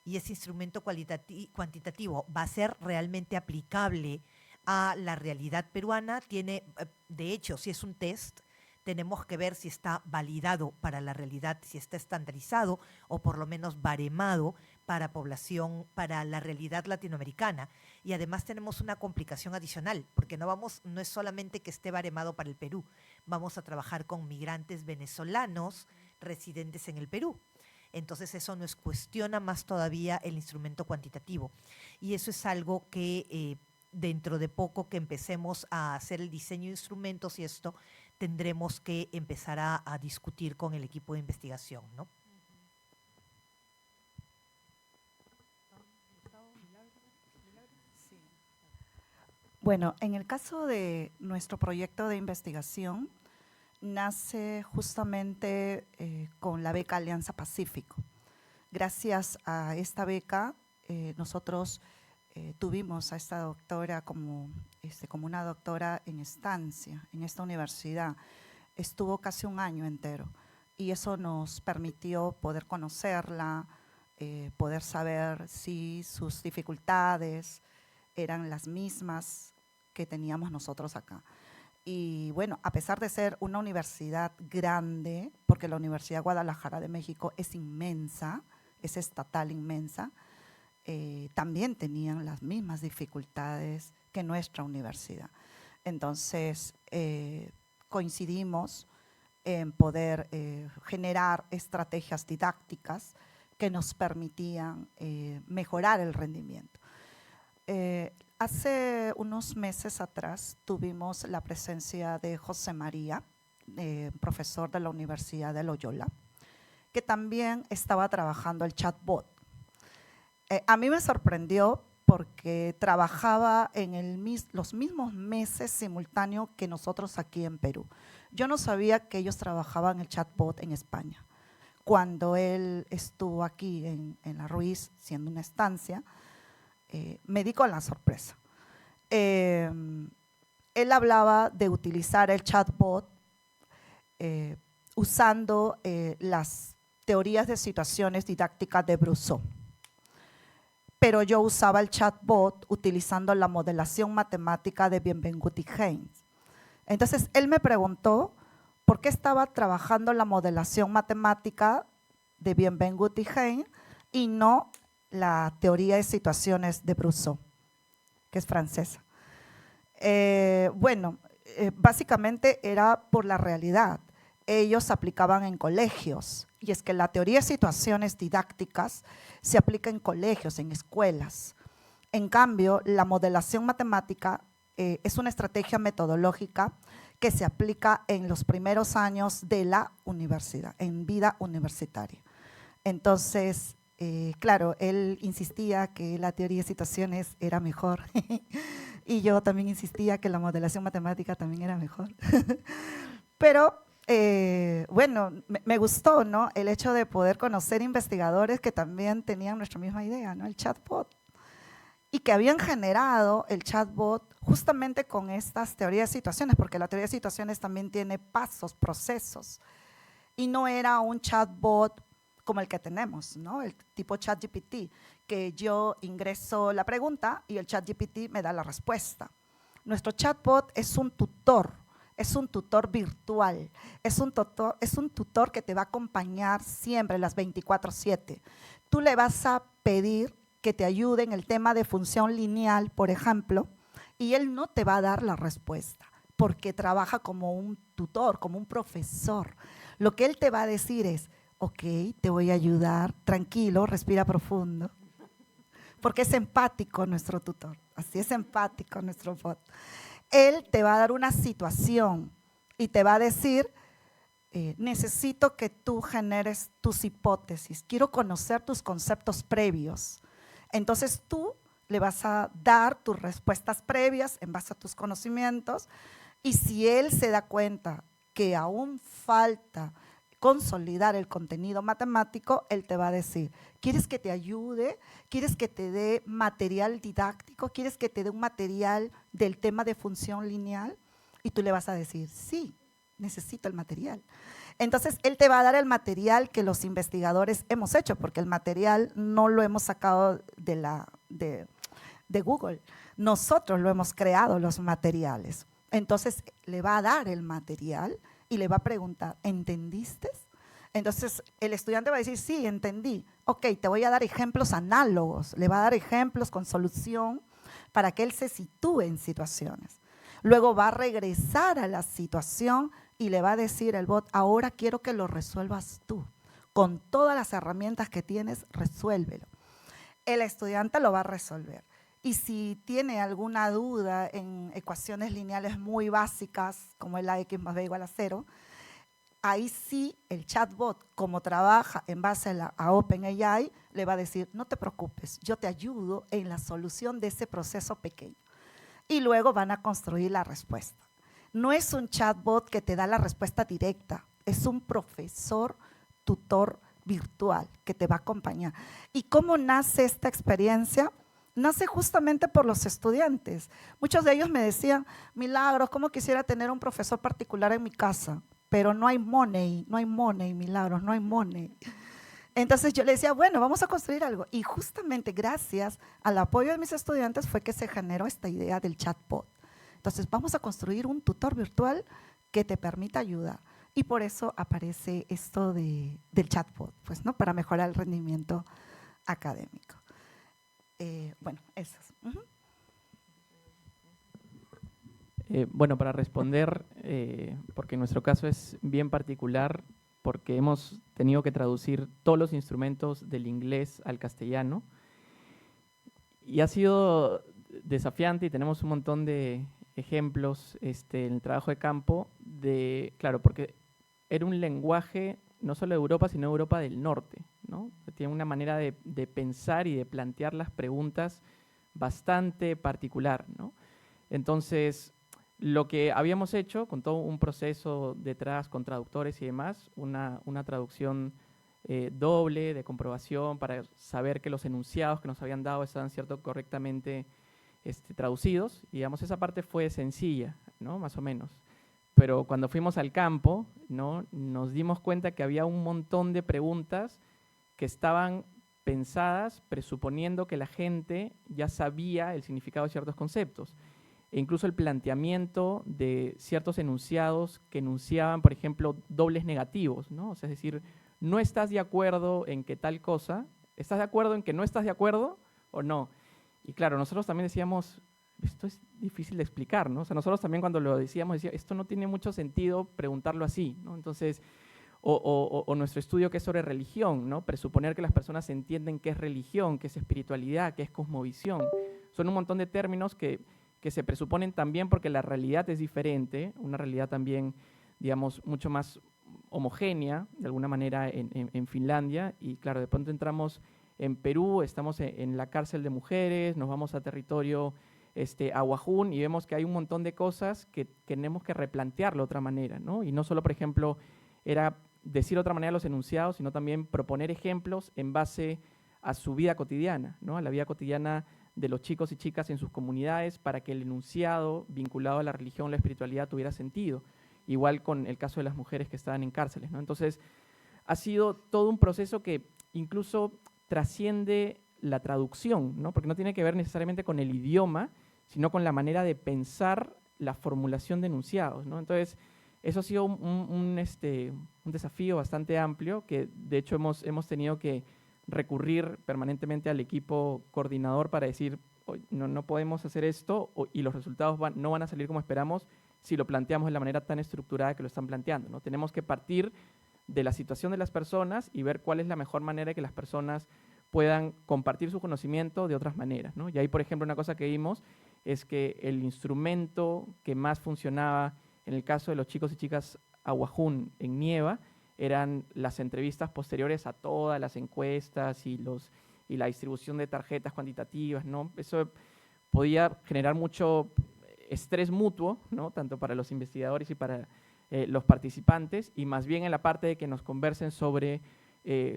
Y ese instrumento cuantitativo va a ser realmente aplicable a la realidad peruana. Tiene, de hecho, si es un test, tenemos que ver si está validado para la realidad, si está estandarizado o por lo menos baremado para población, para la realidad latinoamericana. Y además tenemos una complicación adicional, porque no es solamente que esté baremado para el Perú, vamos a trabajar con migrantes venezolanos residentes en el Perú. Entonces eso nos cuestiona más todavía el instrumento cuantitativo. Y eso es algo que dentro de poco que empecemos a hacer el diseño de instrumentos y esto, tendremos que empezar a discutir con el equipo de investigación, ¿no? Bueno, en el caso de nuestro proyecto de investigación, nace justamente con la beca Alianza Pacífico. Gracias a esta beca, nosotros tuvimos a esta doctora como una doctora en estancia en esta universidad. Estuvo casi un año entero y eso nos permitió poder conocerla, poder saber si sus dificultades eran las mismas que teníamos nosotros acá. Y bueno, a pesar de ser una universidad grande, porque la Universidad Guadalajara de México es inmensa, es estatal inmensa, también tenían las mismas dificultades que nuestra universidad. Entonces, coincidimos en poder generar estrategias didácticas que nos permitían mejorar el rendimiento. Hace unos meses atrás tuvimos la presencia de José María, profesor de la Universidad de Loyola, que también estaba trabajando el chatbot. A mí me sorprendió porque trabajaba en los mismos meses simultáneos que nosotros aquí en Perú. Yo no sabía que ellos trabajaban el chatbot en España. Cuando él estuvo aquí en La Ruiz, siendo una estancia, me di con la sorpresa. Él hablaba de utilizar el chatbot usando las teorías de situaciones didácticas de Brousseau. Pero yo usaba el chatbot utilizando la modelación matemática de Bienvengut y Haynes. Entonces, él me preguntó por qué estaba trabajando la modelación matemática de Bienvengut y Haynes y no la teoría de situaciones de Brousseau, que es francesa. Básicamente era por la realidad. Ellos aplicaban en colegios, y es que la teoría de situaciones didácticas se aplica en colegios, en escuelas. En cambio, la modelación matemática es una estrategia metodológica que se aplica en los primeros años de la universidad, en vida universitaria. Entonces, claro, él insistía que la teoría de situaciones era mejor y yo también insistía que la modelación matemática también era mejor. Pero me gustó, ¿no?, el hecho de poder conocer investigadores que también tenían nuestra misma idea, ¿no?, el chatbot, y que habían generado el chatbot justamente con estas teorías de situaciones, porque la teoría de situaciones también tiene pasos, procesos, y no era un chatbot como el que tenemos, ¿no?, el tipo ChatGPT, que yo ingreso la pregunta y el ChatGPT me da la respuesta. Nuestro chatbot es un tutor virtual, es un tutor que te va a acompañar siempre, las 24/7. Tú le vas a pedir que te ayude en el tema de función lineal, por ejemplo, y él no te va a dar la respuesta, porque trabaja como un tutor, como un profesor. Lo que él te va a decir es, ok, te voy a ayudar, tranquilo, respira profundo, porque es empático nuestro tutor, así es empático nuestro bot. Él te va a dar una situación y te va a decir, necesito que tú generes tus hipótesis, quiero conocer tus conceptos previos. Entonces tú le vas a dar tus respuestas previas en base a tus conocimientos, y si él se da cuenta que aún falta consolidar el contenido matemático, él te va a decir, ¿quieres que te ayude? ¿Quieres que te dé material didáctico? ¿Quieres que te dé un material del tema de función lineal? Y tú le vas a decir, sí, necesito el material. Entonces, él te va a dar el material que los investigadores hemos hecho, porque el material no lo hemos sacado de Google. Nosotros lo hemos creado, los materiales. Entonces, le va a dar el material y le va a preguntar, ¿entendiste? Entonces, el estudiante va a decir, sí, entendí. Ok, te voy a dar ejemplos análogos. Le va a dar ejemplos con solución para que él se sitúe en situaciones. Luego va a regresar a la situación y le va a decir al bot, ahora quiero que lo resuelvas tú. Con todas las herramientas que tienes, resuélvelo. El estudiante lo va a resolver. Y si tiene alguna duda en ecuaciones lineales muy básicas, como es la x más b igual a 0, ahí sí el chatbot, como trabaja en base a OpenAI, le va a decir, no te preocupes, yo te ayudo en la solución de ese proceso pequeño. Y luego van a construir la respuesta. No es un chatbot que te da la respuesta directa, es un profesor tutor virtual que te va a acompañar. ¿Y cómo nace esta experiencia? Nace justamente por los estudiantes. Muchos de ellos me decían, Milagros, ¿cómo quisiera tener un profesor particular en mi casa? Pero no hay money, Milagros, no hay money. Entonces yo le decía, bueno, vamos a construir algo. Y justamente gracias al apoyo de mis estudiantes fue que se generó esta idea del chatbot. Entonces vamos a construir un tutor virtual que te permita ayudar. Y por eso aparece esto del chatbot, pues, ¿no?, para mejorar el rendimiento académico. Eso es. Para responder, porque en nuestro caso es bien particular, porque hemos tenido que traducir todos los instrumentos del inglés al castellano, y ha sido desafiante, y tenemos un montón de ejemplos en el trabajo de campo, claro, porque era un lenguaje no solo de Europa, sino de Europa del Norte, ¿no? Tiene una manera de pensar y de plantear las preguntas bastante particular, ¿no? Entonces, lo que habíamos hecho, con todo un proceso detrás, con traductores y demás, una traducción doble de comprobación para saber que los enunciados que nos habían dado estaban correctamente traducidos, y digamos, esa parte fue sencilla, ¿no?, más o menos. pero cuando fuimos al campo, ¿no? Nos dimos cuenta que había un montón de preguntas que estaban pensadas presuponiendo que la gente ya sabía el significado de ciertos conceptos. E incluso el planteamiento de ciertos enunciados que enunciaban, por ejemplo, dobles negativos, ¿no? O sea, es decir, no estás de acuerdo en que tal cosa, ¿estás de acuerdo en que no estás de acuerdo o no? Y claro, nosotros también decíamos, esto es difícil de explicar, ¿no? O sea, nosotros también cuando lo decíamos, esto no tiene mucho sentido preguntarlo así, ¿no? Entonces, o nuestro estudio que es sobre religión, ¿no? Presuponer que las personas entienden qué es religión, qué es espiritualidad, qué es cosmovisión. Son un montón de términos que se presuponen también porque la realidad es diferente, una realidad también, digamos, mucho más homogénea, de alguna manera, en Finlandia. Y claro, de pronto entramos en Perú, estamos en la cárcel de mujeres, nos vamos a territorio Ahuajún y vemos que hay un montón de cosas que tenemos que replantearlo de otra manera, ¿no? Y no solo, por ejemplo, era decir de otra manera los enunciados, sino también proponer ejemplos en base a su vida cotidiana, ¿no? A la vida cotidiana de los chicos y chicas en sus comunidades para que el enunciado vinculado a la religión, la espiritualidad tuviera sentido. Igual con el caso de las mujeres que estaban en cárceles, ¿no? Entonces, ha sido todo un proceso que incluso trasciende la traducción, ¿no? Porque no tiene que ver necesariamente con el idioma, sino con la manera de pensar la formulación de enunciados, ¿no? Entonces, eso ha sido un desafío bastante amplio que de hecho hemos tenido que recurrir permanentemente al equipo coordinador para decir, no podemos hacer esto y los resultados no van a salir como esperamos si lo planteamos de la manera tan estructurada que lo están planteando, ¿no? Tenemos que partir de la situación de las personas y ver cuál es la mejor manera de que las personas puedan compartir su conocimiento de otras maneras, ¿no? Y ahí, por ejemplo, una cosa que vimos es que el instrumento que más funcionaba en el caso de los chicos y chicas Ahuajún en Nieva eran las entrevistas posteriores a todas las encuestas y la distribución de tarjetas cuantitativas, ¿no? Eso podía generar mucho estrés mutuo, ¿no? Tanto para los investigadores y para los participantes, y más bien en la parte de que nos conversen sobre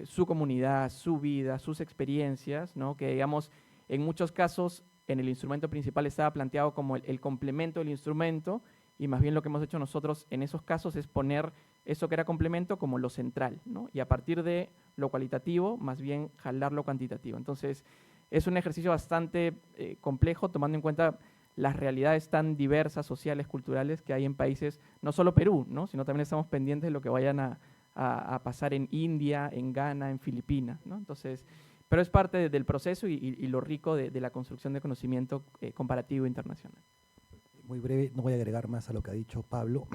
su comunidad, su vida, sus experiencias, ¿no? Que digamos, en muchos casos en el instrumento principal estaba planteado como el complemento del instrumento, y más bien lo que hemos hecho nosotros en esos casos es poner eso que era complemento como lo central, ¿no? Y a partir de lo cualitativo, más bien jalar lo cuantitativo. Entonces, es un ejercicio bastante complejo, tomando en cuenta las realidades tan diversas, sociales, culturales, que hay en países, no solo Perú, ¿no? Sino también estamos pendientes de lo que vayan a pasar en India, en Ghana, en Filipinas, ¿no? Entonces, pero es parte del proceso y lo rico de la construcción de conocimiento comparativo internacional. Muy breve, no voy a agregar más a lo que ha dicho Pablo,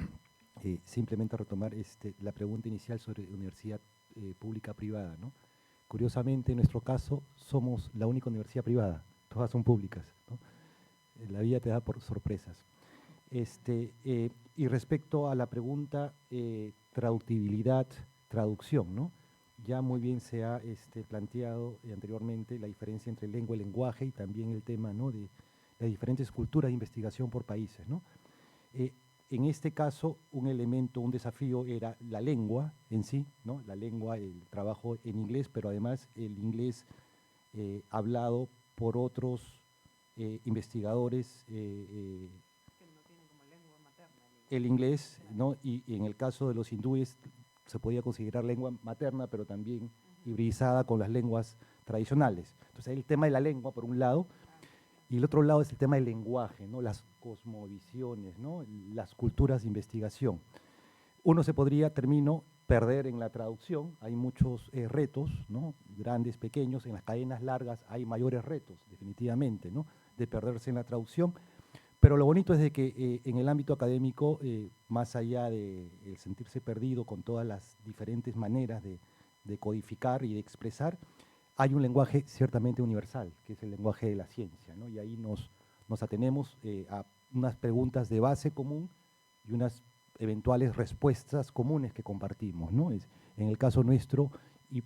simplemente retomar la pregunta inicial sobre universidad pública-privada, ¿no? Curiosamente, en nuestro caso, somos la única universidad privada, todas son públicas, ¿no? La vida te da por sorpresas. Y respecto a la pregunta traductibilidad, traducción, ¿no? Ya muy bien se ha planteado anteriormente la diferencia entre lengua y lenguaje y también el tema, ¿no?, de las diferentes culturas de investigación por países, ¿no? En este caso, un elemento, un desafío era la lengua en sí, ¿no? La lengua, el trabajo en inglés, pero además el inglés hablado por otros investigadores, el inglés, ¿no? Y en el caso de los hindúes se podía considerar lengua materna, pero también hibridizada con las lenguas tradicionales. Entonces, el tema de la lengua, por un lado, y el otro lado es el tema del lenguaje, ¿no? Las cosmovisiones, ¿no? Las culturas de investigación. Uno se podría, perder en la traducción, hay muchos retos, ¿no? Grandes, pequeños, en las cadenas largas hay mayores retos, definitivamente, ¿no? De perderse en la traducción, pero lo bonito es de que en el ámbito académico, más allá de el sentirse perdido con todas las diferentes maneras de codificar y de expresar, hay un lenguaje ciertamente universal, que es el lenguaje de la ciencia, ¿no? Y ahí nos atenemos a unas preguntas de base común y unas eventuales respuestas comunes que compartimos, ¿no? En el caso nuestro, y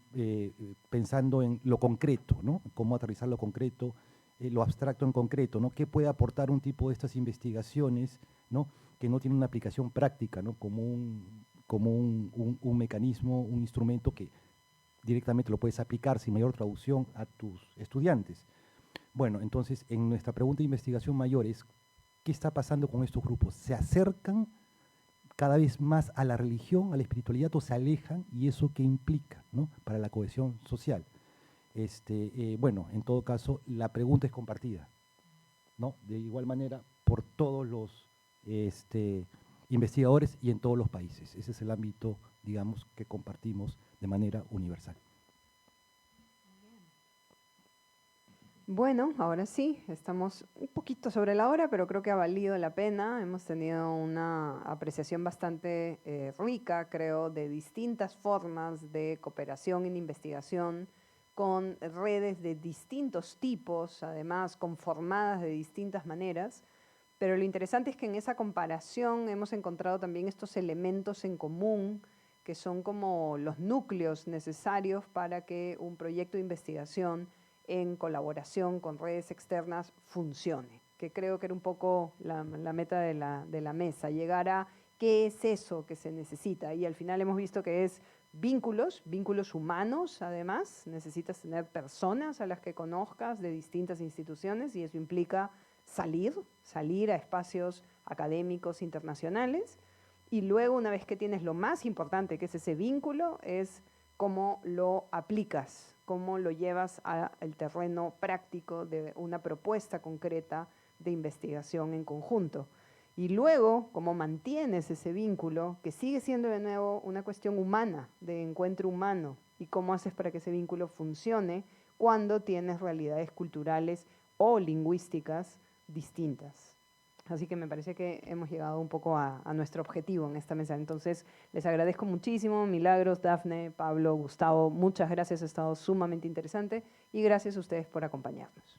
pensando en lo concreto, ¿no? Cómo aterrizar lo concreto, lo abstracto en concreto, ¿no? ¿Qué puede aportar un tipo de estas investigaciones, ¿no?, que no tiene una aplicación práctica, ¿no?, como un mecanismo, un instrumento que directamente lo puedes aplicar sin mayor traducción a tus estudiantes? Bueno, entonces, en nuestra pregunta de investigación mayor es, ¿qué está pasando con estos grupos? ¿Se acercan? cada vez más a la religión, a la espiritualidad, o se alejan, y eso qué implica, ¿no?, para la cohesión social. Bueno, en todo caso, la pregunta es compartida, ¿no?, de igual manera por todos los investigadores y en todos los países. Ese es el ámbito, digamos, que compartimos de manera universal. Bueno, ahora sí, estamos un poquito sobre la hora, pero creo que ha valido la pena. Hemos tenido una apreciación bastante rica, creo, de distintas formas de cooperación en investigación, con redes de distintos tipos, además conformadas de distintas maneras. Pero lo interesante es que en esa comparación hemos encontrado también estos elementos en común, que son como los núcleos necesarios para que un proyecto de investigación en colaboración con redes externas funcione, que creo que era un poco la meta de la mesa, llegar a qué es eso que se necesita. Y al final hemos visto que es vínculos humanos, además, necesitas tener personas a las que conozcas de distintas instituciones, y eso implica salir a espacios académicos internacionales, y luego, una vez que tienes lo más importante, que es ese vínculo, es cómo lo aplicas, cómo lo llevas al terreno práctico de una propuesta concreta de investigación en conjunto. Y luego, cómo mantienes ese vínculo, que sigue siendo de nuevo una cuestión humana, de encuentro humano, y cómo haces para que ese vínculo funcione cuando tienes realidades culturales o lingüísticas distintas. Así que me parece que hemos llegado un poco a nuestro objetivo en esta mesa. Entonces, les agradezco muchísimo, Milagros, Dafne, Pablo, Gustavo, muchas gracias, ha estado sumamente interesante, y gracias a ustedes por acompañarnos.